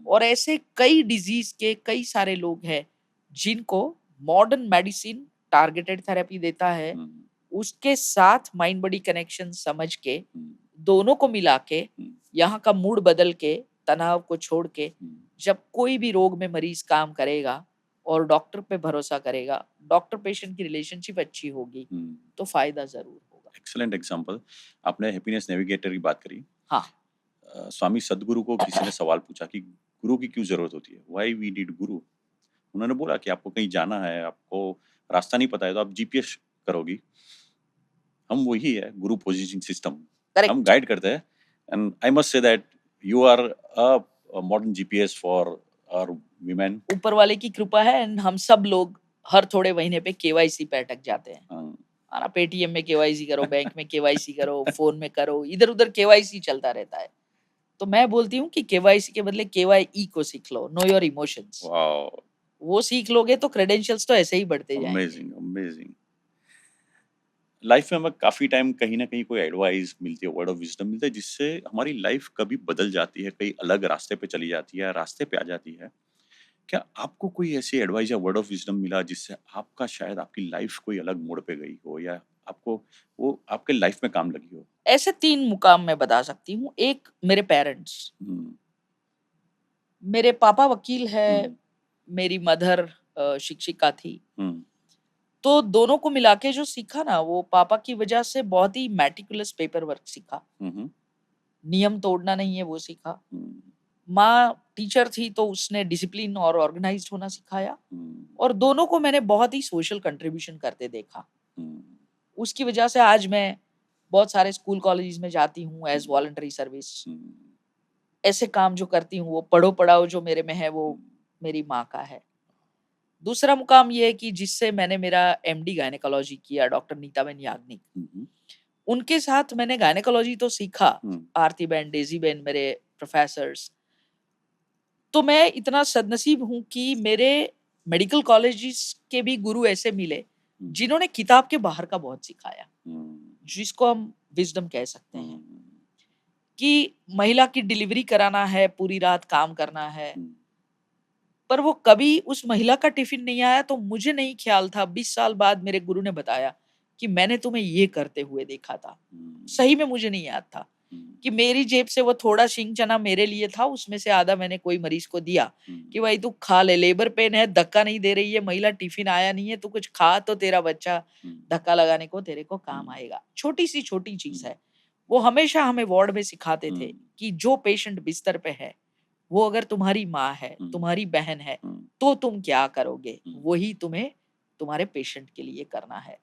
और ऐसे कई डिज़ीज़ के कई सारे लोग हैं, जिनको मॉडर्न मेडिसिन टारगेटेड थेरेपी देता है, उसके साथ माइंड बॉडी कनेक्शन समझ के, दोनों को मिला के, यहाँ का मूड बदल के, तनाव को छोड़ के, जब कोई भी रोग में मरीज़ काम करेगा और डॉक्टर पे भरोसा करेगा, डॉक्टर पेशेंट की रिलेशनशिप अच्छी होगी, तो फ़ायदा ज़रूर होगा। Excellent example. आपने हैप्पीनेस नेविगेटर की बात करी। हाँ, स्वामी सद्गुरु को किसी ने सवाल पूछा कि गुरु की क्यों जरूरत होती है, व्हाई वी नीड गुरु। उन्होंने बोला कि आपको कहीं जाना है, आपको रास्ता नहीं पता है, तो आप जीपीएस करोगी। हम वही है, गुरु पोजीशनिंग सिस्टम। हम करेक्ट। गाइड करते हैं। And I must say that you are a modern GPS for our women. ऊपर वाले की कृपा है एंड हम सब लोग हर थोड़े महीने पे केवाईसी पे अटक जाते हैं। है ना? पेटीएम में केवाईसी करो, बैंक में केवाईसी करो, फ़ोन में करो, इधर-उधर केवाईसी चलता रहता है। तो मैं बोलती हूँ कि केवाईसी के बदले केवाईई को सीख लो, नो योर इमोशंस। वाओ, वो सीख लोगे तो क्रेडेंशियल्स तो ऐसे ही बढ़ते जाएँगे। Amazing amazing. लाइफ में हमें काफी टाइम कहीं ना कहीं कोई एडवाइस मिलती है, वर्ड ऑफ विजडम मिलता है, जिससे हमारी लाइफ कभी बदल जाती है, कहीं अलग रास्ते पे चली जाती है, रास्ते पे आ जाती है। क्या आपको कोई ऐसी एडवाइस या वर्ड ऑफ विजडम मिला जिससे आपका शायद आपकी लाइफ कोई अलग मोड़ पे गई हो, या आपको वो आपके लाइफ में काम लगी हो? ऐसे 3 मुकाम मैं बता सकती हूँ। एक मेरे पेरेंट्स, हम्म, मेरे पापा वकील है, हम्म, मेरी मदर शिक्षिका थी। हम्म, तो दोनों को मिला के जो सीखा ना, वो पापा की वजह से बहुत ही मेटिकुलस पेपर वर्क सीखा। हम्म, नियम तोड़ना नहीं है वो सीखा। हम्म, माँ टीचर थी तो उसने डिसिप्लिन और ऑर्गेनाइज्ड होना सिखाया हम्म, और दोनों को मैंने बहुत ही सोशल कंट्रीब्यूशन करते देखा। हम्म, उसकी वजह से आज मैं बहुत सारे स्कूल कॉलेजेस में जाती हूँ एज़ वॉलंटरी सर्विस। हम्म, ऐसे काम जो करती हूँ वो पढ़ो-पढ़ाओ जो मेरे में है वो मेरी माँ का है। दूसरा मुकाम ये है कि जिससे मैंने मेरा एमडी गायनेकोलॉजी किया डॉक्टर नीताबेन याग्निक। हम्म, उनके साथ मैंने गायनेकोलॉजी तो सीखा, हम्म, आरती बेन, डेज़ी बेन मेरे प्रोफ़ेसर्स। तो मैं इतना सद्नसीब हूँ कि मेरे मेडिकल कॉलेजेस के भी गुरु ऐसे मिले, जिन्होंने किताब के बाहर का बहुत सिखाया, हम्म, जिसको हम विज़डम कह सकते हैं। हम्म, कि महिला की डिलीवरी कराना है, पूरी रात काम करना है, हम्म, पर वो कभी उस महिला का टिफ़िन नहीं आया तो मुझे नहीं ख़्याल था, 20 साल बाद मेरे गुरु ने बताया कि मैंने तुम्हें ये करते हुए देखा था। सही में मुझे नहीं याद था कि मेरी जेब से वो थोड़ा शिंग चना मेरे लिए था, उसमें से आधा मैंने कोई मरीज़ को दिया कि भाई तू खा ले, लेबर पेन है, धक्का नहीं दे रही है, महिला टिफ़िन आया नहीं है, तू कुछ खा तो तेरा बच्चा धक्का लगाने को तेरे को काम आएगा। छोटी-सी छोटी चीज़ है। वो हमेशा हमें वार्ड में सिखाते थे कि जो पेशेंट बिस्तर पे है, वो अगर तुम्हारी माँ है, तुम्हारी बहन है, तो तुम क्या करोगे? वही तुम्हें तुम्हारे पेशेंट के लिए करना है।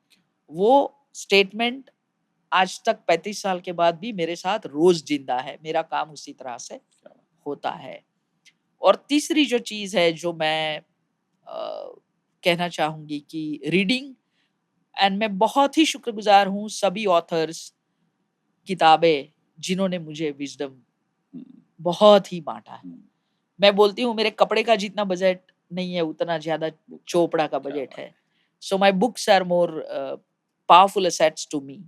वो स्टेटमेंट आज तक 35 साल के बाद भी मेरे साथ रोज़ ज़िंदा है। मेरा काम उसी तरह से होता है। और तीसरी जो चीज़ है जो मैं कहना चाहूँगी कि रीडिंग एंड मैं बहुत ही शुक्रगुज़ार हूँ सभी ऑथर्स, किताबें जिन्होंने मुझे विज़डम बहुत ही बाँटा है। मैं बोलती हूँ मेरे कपड़े का जितना बजट नहीं है उतना ज़्यादा चोपड़ा का बजट है। So my books are more powerful assets to me.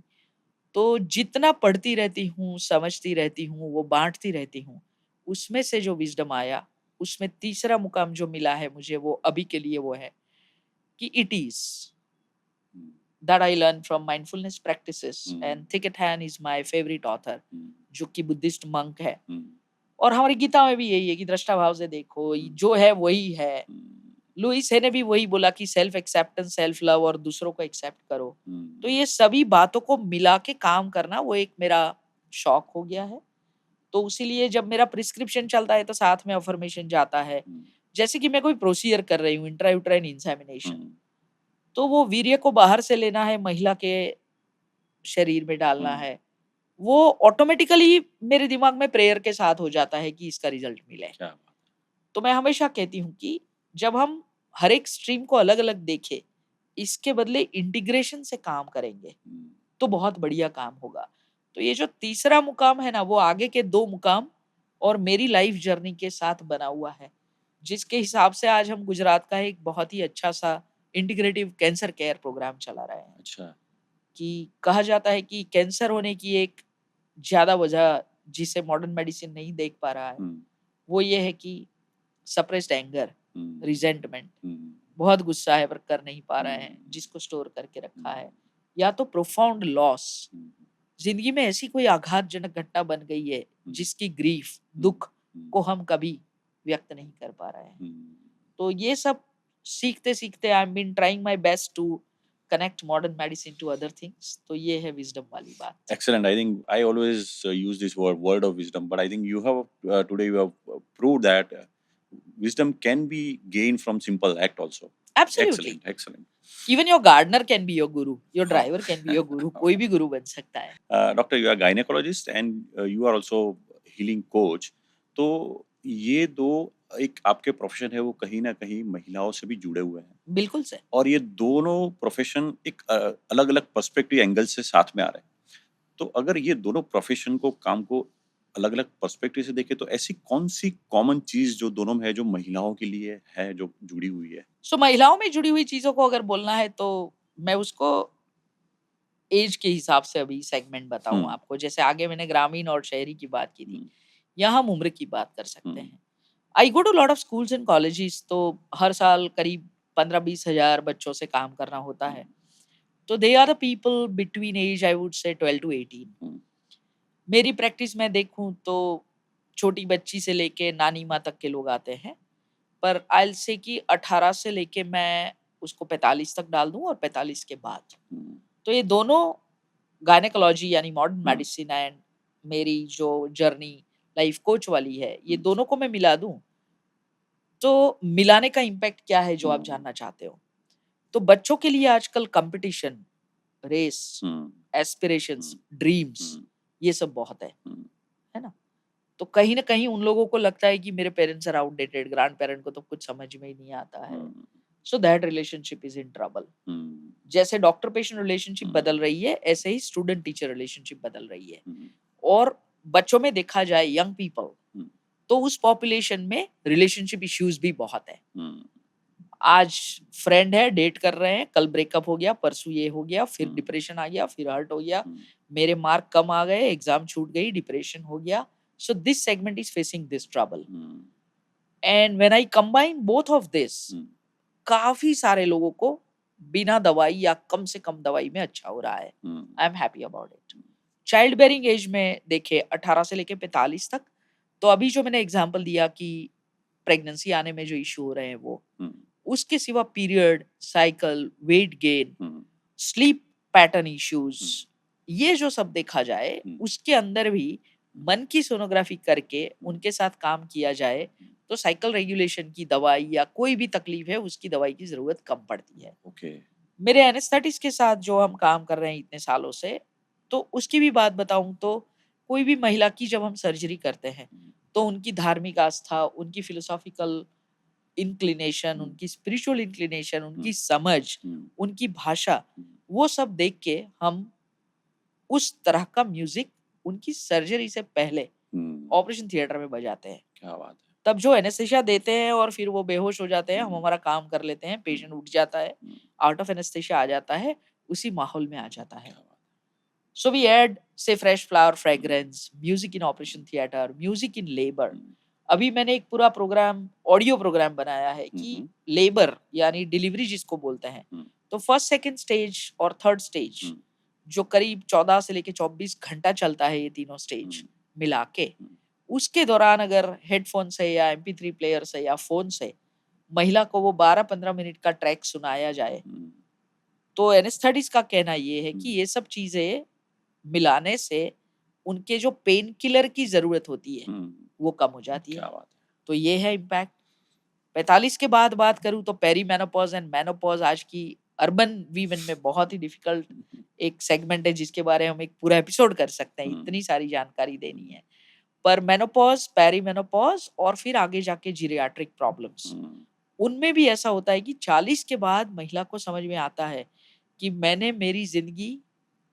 तो जितना पढ़ती रहती हूँ, समझती रहती हूँ, वो बाँटती रहती हूँ। उसमें से जो विज़डम आया, उसमें तीसरा मुकाम जो मिला है मुझे वो अभी के लिए वो है कि it is that I learn from mindfulness practices and Thich Nhat Hanh is my favourite author जो कि बुद्धिस्ट मंक है। और हमारी गीता में भी यही है कि दृष्टा भाव से देखो, जो है वही है। लुइस है ने भी वही बोला कि सेल्फ एक्सेप्टेंस, सेल्फ लव और दूसरों को एक्सेप्ट करो। हम्म, तो ये सभी बातों को मिला के काम करना वो एक मेरा शौक हो गया है। तो इसीलिए जब मेरा प्रिस्क्रिप्शन चलता है तो साथ में अफर्मेशन जाता है। हम्म, जैसे कि मैं कोई प्रोसीजर कर रही हूँ, इंट्रायूटेराइन इंसेमिनेशन, हम्म, तो वो वीर्य को बाहर से लेना है, महिला के शरीर में डालना हम्म, है। वो ऑटोमेटिकली मेरे दिमाग में प्रेयर के साथ हो जाता है कि इसका रिजल्ट मिले। क्या बात। तो मैं हमेशा कहती हूँ कि जब हम हर एक स्ट्रीम को अलग-अलग देखें, इसके बदले इंटीग्रेशन से काम करेंगे, हम्म, तो बहुत बढ़िया काम होगा। तो ये जो तीसरा मुकाम है ना, वो आगे के 2 मुकाम और मेरी लाइफ जर्नी के साथ बना हुआ है, जिसके हिसाब से आज हम गुजरात का एक बहुत ही अच्छा-सा इंटीग्रेटिव कैंसर केयर प्रोग्राम चला रहे हैं। अच्छा। कि कहा जाता है कि कैंसर होने की एक ज़्यादा वजह जिसे मॉडर्न मेडिसिन नहीं देख पा रहा है, हम्म, वो ये है कि सप्रेस्ड एंगर, हम्म, रिज़ेंटमेंट, हम्म, बहुत गुस्सा है पर कर नहीं पा रहे हैं, हम्म, जिसको स्टोर करके रखा हम्म, है, या तो प्रोफाउंड लॉस, हम्म, ज़िंदगी में ऐसी कोई आघातजनक घटना बन गई है, हम्म, जिसकी ग्रीफ, हम्म, दुःख को हम कभी व्यक्त नहीं कर पा रहे हैं। हम्म, तो ये सब सीखते-सीखते I am been trying my best to connect modern medicine to other things. तो ये है विज़डम वाली बात। Excellent. I think I always use this word of wisdom, but I think you have today you have proved that wisdom can be gained from simple act also. Absolutely. Excellent, excellent. Even your gardener can be your guru, your हाँ. Driver can be your guru, कोई भी गुरु बन सकता है। Doctor, you are gynecologist and you are also healing coach. तो ये दो एक आपके प्रोफेशन है वो कहीं ना कहीं महिलाओं से भी जुड़े हुए हैं बिल्कुल सर। और ये दोनों प्रोफेशन एक अलग-अलग पर्सपेक्टिव एंगल से साथ में आ रहे हैं। तो अगर ये दोनों प्रोफेशन को काम को अलग-अलग पर्सपेक्टिव से देखें तो ऐसी कौन-सी कॉमन चीज़ जो दोनों में है जो महिलाओं के लिए है जो जुड़ी हुई है? सो महिलाओं में जुड़ी हुई चीज़ों को अगर बोलना है तो मैं उसको ऐज के हिसाब से अभी सेगमेंट हुँ, बताऊँ आपको। जैसे आगे मैंने ग्रामीण और शहरी की बात की थी, हुँ, यहाँ हम उम्र की बात कर सकते हुँ, हैं। I go to lot of schools and colleges, तो हर साल करीब 15-20 हज़ार बच्चों से काम करना होता हुँ, है। तो they are the people between age I would say 12 to 18। हुँ, मेरी प्रैक्टिस में देखूँ तो छोटी बच्ची से लेके नानी माँ तक के लोग आते हैं। पर आई विल से कि 18 से लेके मैं उसको 45 तक डाल दूँ और 45 के बाद। हुँ, तो ये दोनों गायनेकोलॉजी यानी मॉडर्न हुँ, मेडिसिन एंड मेरी जो जर्नी लाइफ कोच वाली है, ये हुँ, दोनों को मैं मिला दूँ, तो मिलाने का इम्पैक्ट क्या है जो आप हुँ, जानना चाहते हो? तो बच्चों के लिए आजकल कॉम्पिटिशन, रेस, हुँ, एस्पिरेशंस, हुँ, ड्रीम्स, हुँ, ये सब बहुत हुँ, है ना? तो कहीं न कहीं उन लोगों को लगता है कि मेरे पेरेंट्स आर आउटडेटेड, ग्रैंड-पेरेंट को तो कुछ समझ में ही नहीं आता है। Um, so that relationship is in trouble. Um, जैसे डॉक्टर पेशेंट रिलेशनशिप हुँ, बदल रही है, ऐसे ही स्टूडेंट टीचर रिलेशनशिप बदल रही है। हुँ, और बच्चों में देखा जाए यंग पीपल, हुँ, तो उस पॉपुलेशन में रिलेशनशिप इश्यूज़ भी बहुत है। हुँ, आज फ्रेंड है, डेट कर रहे हैं, कल ब्रेकअप हो गया, परसों ये हो गया, फिर हुँ, डिप्रेशन आ गया, फिर हर्ट हो गया, हुँ, मेरे मार्क कम आ गए, एग्ज़ाम छूट गई, डिप्रेशन हो गया। So this segment is facing this trouble um, and when I combine both of this, um, काफ़ी सारे लोगों को बिना दवाई या कम से कम दवाई में अच्छा हो रहा है। Um, I am happy about it. Child bearing age में देखिए 18 से लेके 45 तक, तो अभी जो मैंने एग्ज़ाम्पल दिया कि प्रेगनेंसी आने में जो इश्यू हो रहे हैं वो, हुँ, उसके सिवा पीरियड, साइकिल, वेट गेन, हुँ, स्लीप पैटर्न इश्यूज़, हुँ, ये जो सब देखा जाए, हुँ, उसके अंदर भी मन की सोनोग्राफी करके उनके साथ काम किया जाए, तो साइकिल रेगुलेशन की दवाई या कोई भी तकलीफ है, उसकी दवाई की ज़रूरत कम पड़ती है। ओके। मेरे एनेस्थेटिक्स के साथ जो हम काम कर रहे हैं इतने सालों से, तो उसकी भी बात बताऊँ तो कोई भी महिला की जब हम सर्जरी करते हैं, हुँ, तो उनकी धार्मिक आस्था, उनकी फिलोसॉफ़िकल इंक्लिनेशन, हुँ, उनकी स्पिरिचुअल इंक्लिनेशन, हुँ, उनकी समझ, हुँ, उनकी भाषा, हुँ, वो सब देख के हम उस तरह का म्यूज़िक उनकी सर्जरी से पहले हुँ, ऑपरेशन थिएटर में बजाते हैं। क्या बात है! तब जो एनेस्थीसिया देते हैं और फिर वो बेहोश हो जाते हैं, हम हुँ, हमारा काम कर लेते हैं, हुँ, पेशेंट उठ जाता है, हुँ, आउट ऑफ एनेस्थीसिया आ जाता है, उसी माहौल में आ जाता है। क्या बात So we add say fresh flower है! हुँ, fragrance, music in hmm, operation theater, music in labor. हुँ, अभी मैंने एक पूरा प्रोग्राम ऑडियो प्रोग्राम बनाया है हुँ, कि हुँ, लेबर यानी डिलीवरी जिसको बोलते हैं, हुँ, तो फर्स्ट सेकंड स्टेज और थर्ड स्टेज हुँ, जो करीब 14 से लेके 24 घंटा चलता है, ये तीनों हुँ, स्टेज मिला के, हुँ, उसके दौरान अगर हेडफोन से या MP3 प्लेयर से या फ़ोन से महिला को वो 12-15 मिनट का ट्रैक सुनाया जाए, हम्म, तो एनेस्थेटिस्ट का कहना ये है कि हम्म, ये सब चीज़ें मिलाने से उनके जो पेन किलर की ज़रूरत होती है, हम्म, वो कम हो जाती है। क्या बात तो ये है इम्पैक्ट। 45 के बाद बात करूँ तो पेरीमेनोपॉज़ एंड मेनोपॉज़ आज की अर्बन वीमेन में बहुत ही डिफ़िकल्ट है। एक सेगमेंट है जिसके बारे में हम एक पूरा एपिसोड कर सकते हैं, हम्म, इतनी सारी जानकारी देनी है। पर मेनोपॉज़, पेरीमेनोपॉज़ और फिर आगे जाके जीरियाट्रिक प्रॉब्लम्स, हम्म, उनमें भी ऐसा होता है कि 40 के बाद महिला को समझ में आता है कि मैंने मेरी ज़िंदगी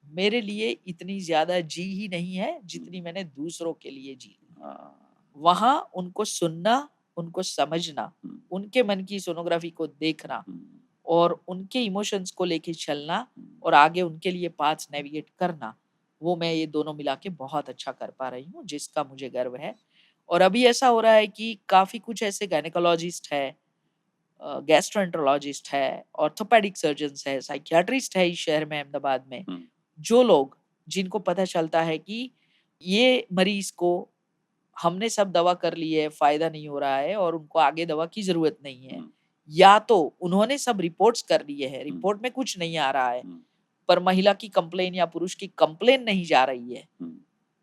मेरे लिए इतनी ज़्यादा जी ही नहीं है, जितनी मैंने दूसरों के लिए जी ली। हाँ, वहाँ उनको सुनना, उनको समझना, हम्म, उनके मन की सोनोग्राफी को देखना हम्म, और उनके इमोशंस को लेके चलना हम्म, और आगे उनके लिए पाथ्स नेविगेट करना, वो मैं ये दोनों मिला के बहुत अच्छा कर पा रही हूँ, जिसका मुझे गर्व है। और अभी ऐसा हो रहा है कि काफ़ी कुछ ऐसे गायनेकोलॉजिस्ट है, गैस्ट्रोएंटरोलॉजिस्ट है, ऑर्थोपेडिक सर्जन्स है, साइकियाट्रिस्ट है इस शहर में अहमदाबाद में, हम्म, जो लोग जिनको पता चलता है कि ये मरीज़ को हमने सब दवा कर ली है, फ़ायदा नहीं हो रहा है और उनको आगे दवा की ज़रूरत नहीं है। हम्म, या तो उन्होंने सब रिपोर्ट्स कर लिए हैं, हम्म, रिपोर्ट में कुछ नहीं आ रहा है, हम्म, पर महिला की कंप्लेन या पुरुष की कंप्लेन नहीं जा रही है, हम्म,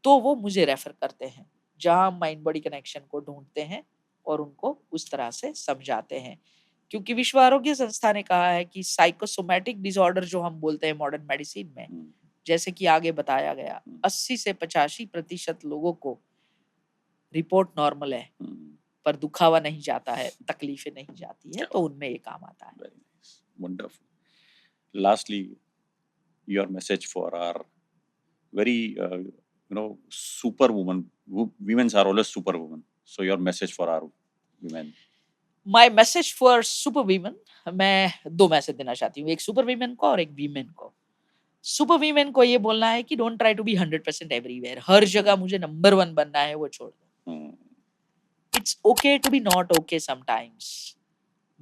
तो वो मुझे रेफ़र करते हैं, जहाँ हम माइंड बॉडी कनेक्शन को ढूँढते हैं और उनको उस तरह से समझाते हैं। क्योंकि विश्व आरोग्य संस्था ने कहा है कि साइकोसोमैटिक डिसऑर्डर जो हम बोलते हैं मॉडर्न मेडिसिन में, हम्म, जैसे कि आगे बताया गया, 80 से 85% लोगों को रिपोर्ट नॉर्मल है, हम्म, पर दुखावा नहीं जाता है, तकलीफ़ें नहीं जाती है, क्या तो उनमें ये काम आता है। very nice, wonderful. Lastly, your message for our very superwoman. Women are always superwoman. So your message for our women. My message for super women, मैं 2 मैसेज देना चाहती हूँ, एक सुपर वीमेन को और एक वीमेन को। सुपर वीमेन को ये बोलना है कि don't try to be 100% everywhere, हर जगह मुझे नंबर 1 बनना है, वो छोड़ दो। Hmm, it's okay to be not okay sometimes.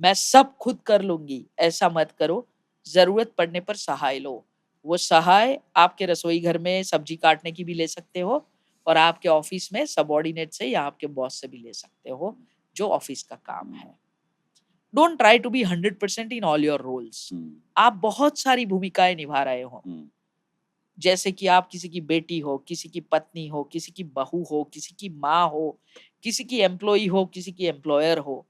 मैं सब खुद कर लूँगी, ऐसा मत करो, ज़रूरत पड़ने पर सहाय लो। वो सहाय आपके रसोई घर में सब्ज़ी काटने की भी ले सकते हो और आपके ऑफ़िस में सबऑर्डिनेट से या आपके बॉस से भी ले सकते हो, जो ऑफ़िस का काम hmm, है। Don't try to be 100% in all your roles. hmm, आप बहुत सारी भूमिकाएँ निभा रहे हो। hmm, जैसे कि आप किसी की बेटी हो, किसी की पत्नी हो, किसी की बहू हो, किसी की माँ हो, किसी की एम्प्लॉयी हो, किसी की एम्प्लॉयर हो।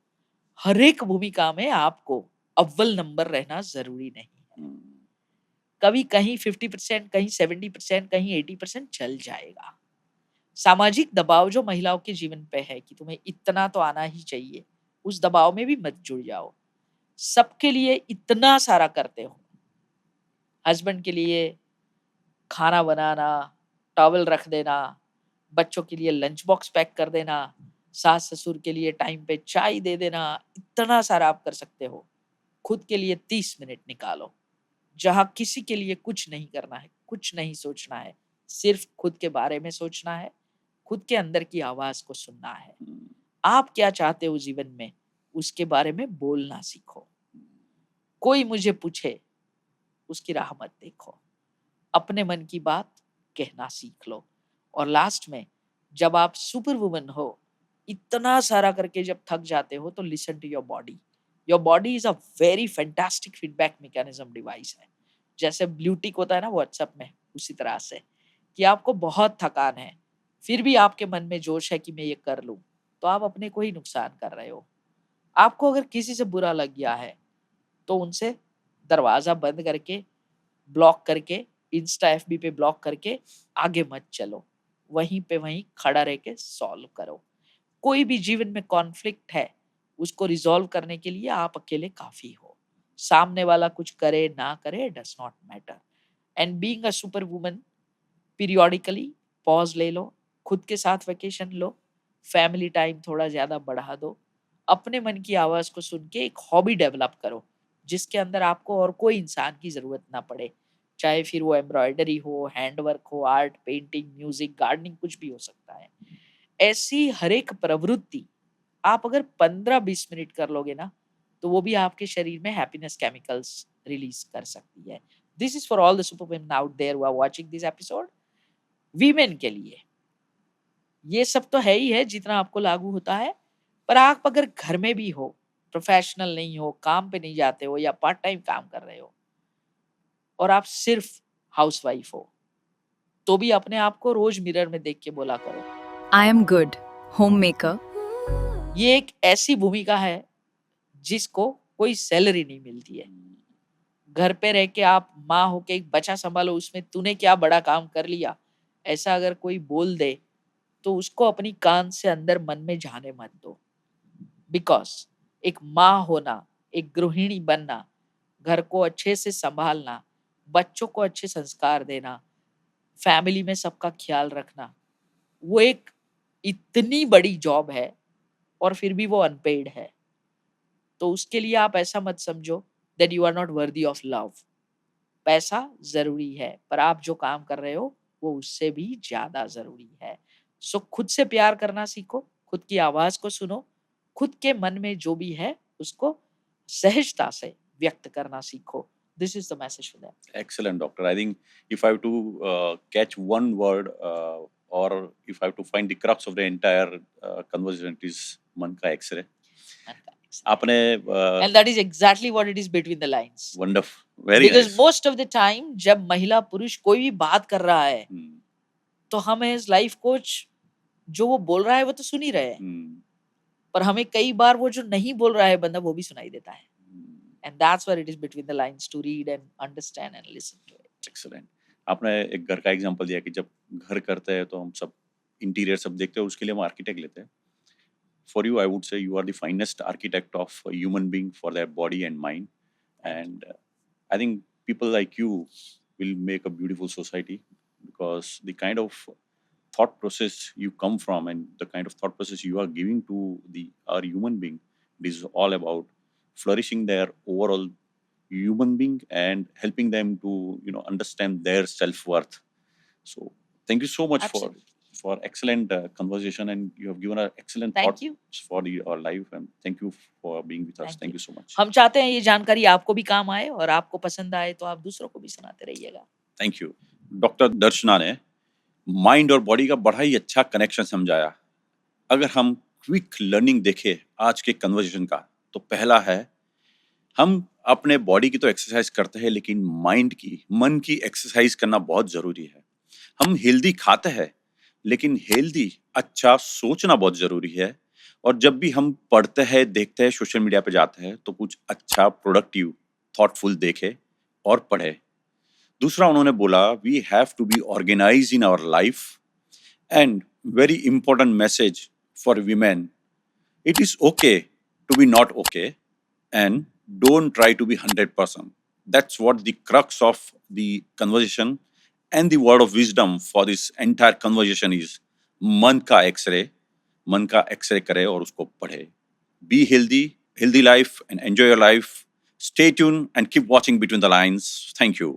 हर एक भूमिका में आपको अव्वल नंबर रहना ज़रूरी नहीं है। hmm, कभी कहीं 50%, कहीं 70%, कहीं 80% चल जाएगा। सामाजिक दबाव जो महिलाओं के जीवन पे है कि तुम्हें इतना तो आना ही चाहिए, उस दबाव में भी मत जुड़ जाओ। सबके लिए इतना सारा करते हो। हस्बैंड के लिए खाना बनाना, टॉवल रख देना, बच्चों के लिए लंच बॉक्स पैक कर देना, सास-ससुर के लिए टाइम पे चाय दे देना, इतना सारा आप कर सकते हो। खुद के लिए 30 मिनट निकालो, जहाँ किसी के लिए कुछ नहीं करना है, कुछ नहीं सोचना है, सिर्फ़ खुद के बारे में सोचना है, खुद के अंदर की आवाज़ को सुनना है। hmm, आप क्या चाहते हो जीवन में, उसके बारे में बोलना सीखो। कोई मुझे पूछे, उसकी राह मत देखो। अपने मन की बात कहना सीख लो। और लास्ट में जब आप सुपर वुमन हो, इतना सारा करके जब थक जाते हो तो listen to your body. Your body is a very fantastic feedback mechanism device है। जैसे ब्लू टिक होता है ना व्हाट्सएप में, उसी तरह से कि आपको बहुत थकान है, फिर भी आपके मन में जोश है कि मैं ये कर लूँ, तो आप अपने को ही नुकसान कर रहे हो। आपको अगर किसी से बुरा लग गया है, तो उनसे दरवाज़ा बंद करके, ब्लॉक करके, इंस्टा एफबी पे ब्लॉक करके आगे मत चलो। वहीं पे वहीं खड़ा रह के सॉल्व करो। कोई भी जीवन में कॉन्फ्लिक्ट है, उसको रिज़ॉल्व करने के लिए आप अकेले काफ़ी हो। सामने वाला कुछ करे ना करे does not matter. And being a super woman, periodically pause ले लो, खुद के साथ वेकेशन लो, फैमिली टाइम थोड़ा ज़्यादा बढ़ा दो। अपने मन की आवाज़ को सुन के एक हॉबी डेवलप करो, जिसके अंदर आपको और कोई इंसान की ज़रूरत ना पड़े। चाहे फिर वो एम्ब्रॉयडरी हो, हैंड वर्क हो, आर्ट, पेंटिंग, म्यूज़िक, गार्डनिंग कुछ भी हो सकता है। ऐसी हर एक प्रवृत्ति आप अगर 15-20 मिनट कर लोगे ना, तो वो भी आपके शरीर में हैप्पीनेस केमिकल्स रिलीज़ कर सकती है। This is for all the super women out there who are watching this episode. Women के लिए ये सब तो है ही है जितना आपको लागू होता है, पर आप अगर घर में भी हो, प्रोफेशनल नहीं हो, काम पे नहीं जाते हो या पार्ट टाइम काम कर रहे हो और आप सिर्फ हाउसवाइफ हो, तो भी अपने आप को रोज मिरर में देख के बोला करो। I am good. Homemaker. ये एक ऐसी भूमिका है जिसको कोई सैलरी नहीं मिलती है। घर पे रह के आप माँ होके एक बच्चा संभालो, उसमें तूने क्या बड़ा काम कर लिया, ऐसा अगर कोई बोल दे तो उसको अपनी कान से अंदर मन में जाने मत दो। बिकॉज एक माँ होना, एक गृहिणी बनना, घर को अच्छे से संभालना, बच्चों को अच्छे संस्कार देना, फैमिली में सबका ख्याल रखना, वो एक इतनी बड़ी जॉब है और फिर भी वो अनपेड है। तो उसके लिए आप ऐसा मत समझो that you are not worthy of love. पैसा जरूरी है, पर आप जो काम कर रहे हो वो उससे भी ज्यादा जरूरी है। सो खुद से प्यार करना सीखो, खुद की आवाज को सुनो, खुद के मन में जो भी है उसको सहजता से व्यक्त करना सीखो। This is the message for them. Excellent, doctor. I think if I have to catch one word or if I have to find the crux of the entire conversation, it is मन का एक्सरे. आपने and that is exactly what it is between the lines. Wonderful, very because nice. Most of the time जब महिला पुरुष कोई भी बात कर रहा है तो हम एज लाइफ कोच जो वो बोल रहा है वो तो सुन ही रहे हैं, पर हमें कई बार वो जो नहीं बोल रहा है बंदा वो भी सुनाई देता है। And that's where it is between the lines to read and understand and listen to it. Excellent. आपने एक घर का एग्जांपल दिया कि जब घर करते हैं तो हम सब इंटीरियर सब देखते हैं, उसके लिए हम आर्किटेक्ट लेते हैं. For you, I would say you are the finest architect of a human being for their body and mind. And I think people like you will make a beautiful society because the kind of thought process you come from and the kind of thought process you are giving to our human being, it is all about flourishing their overall human being and helping them to understand their self-worth. So thank you so much Absolutely. for excellent conversation, and you have given an excellent Thank thoughts you. for our life, and thank you for being with us. Thank you so much. हम चाहते हैं ये जानकारी आपको भी काम आए और आपको पसंद आए तो आप दूसरों को भी सुनाते रहिएगा। Thank you. डॉक्टर दर्शना ने माइंड और बॉडी का बड़ा ही अच्छा कनेक्शन समझाया. अगर हम क्विक लर्निंग देखें आज के कन्वर्सेशन का, तो पहला है हम अपने बॉडी की तो एक्सरसाइज करते हैं, लेकिन माइंड की, मन की एक्सरसाइज करना बहुत जरूरी है. हम हेल्दी खाते हैं, लेकिन हेल्दी अच्छा सोचना बहुत जरूरी है. और जब भी हम पढ़ते हैं, देखते हैं, सोशल मीडिया पे जाते हैं, तो कुछ अच्छा प्रोडक्टिव थॉटफुल देखे और पढ़े. दूसरा उन्होंने बोला we have to be organise in our life. And very important message for women, it is okay to be not okay and don't try to be 100%. That's what the crux of the conversation and the word of wisdom for this entire conversation is. मन का एक्सरे करे और उसको पढ़े. Be healthy life and enjoy your life. Stay tuned and keep watching Between the Lines. Thank you.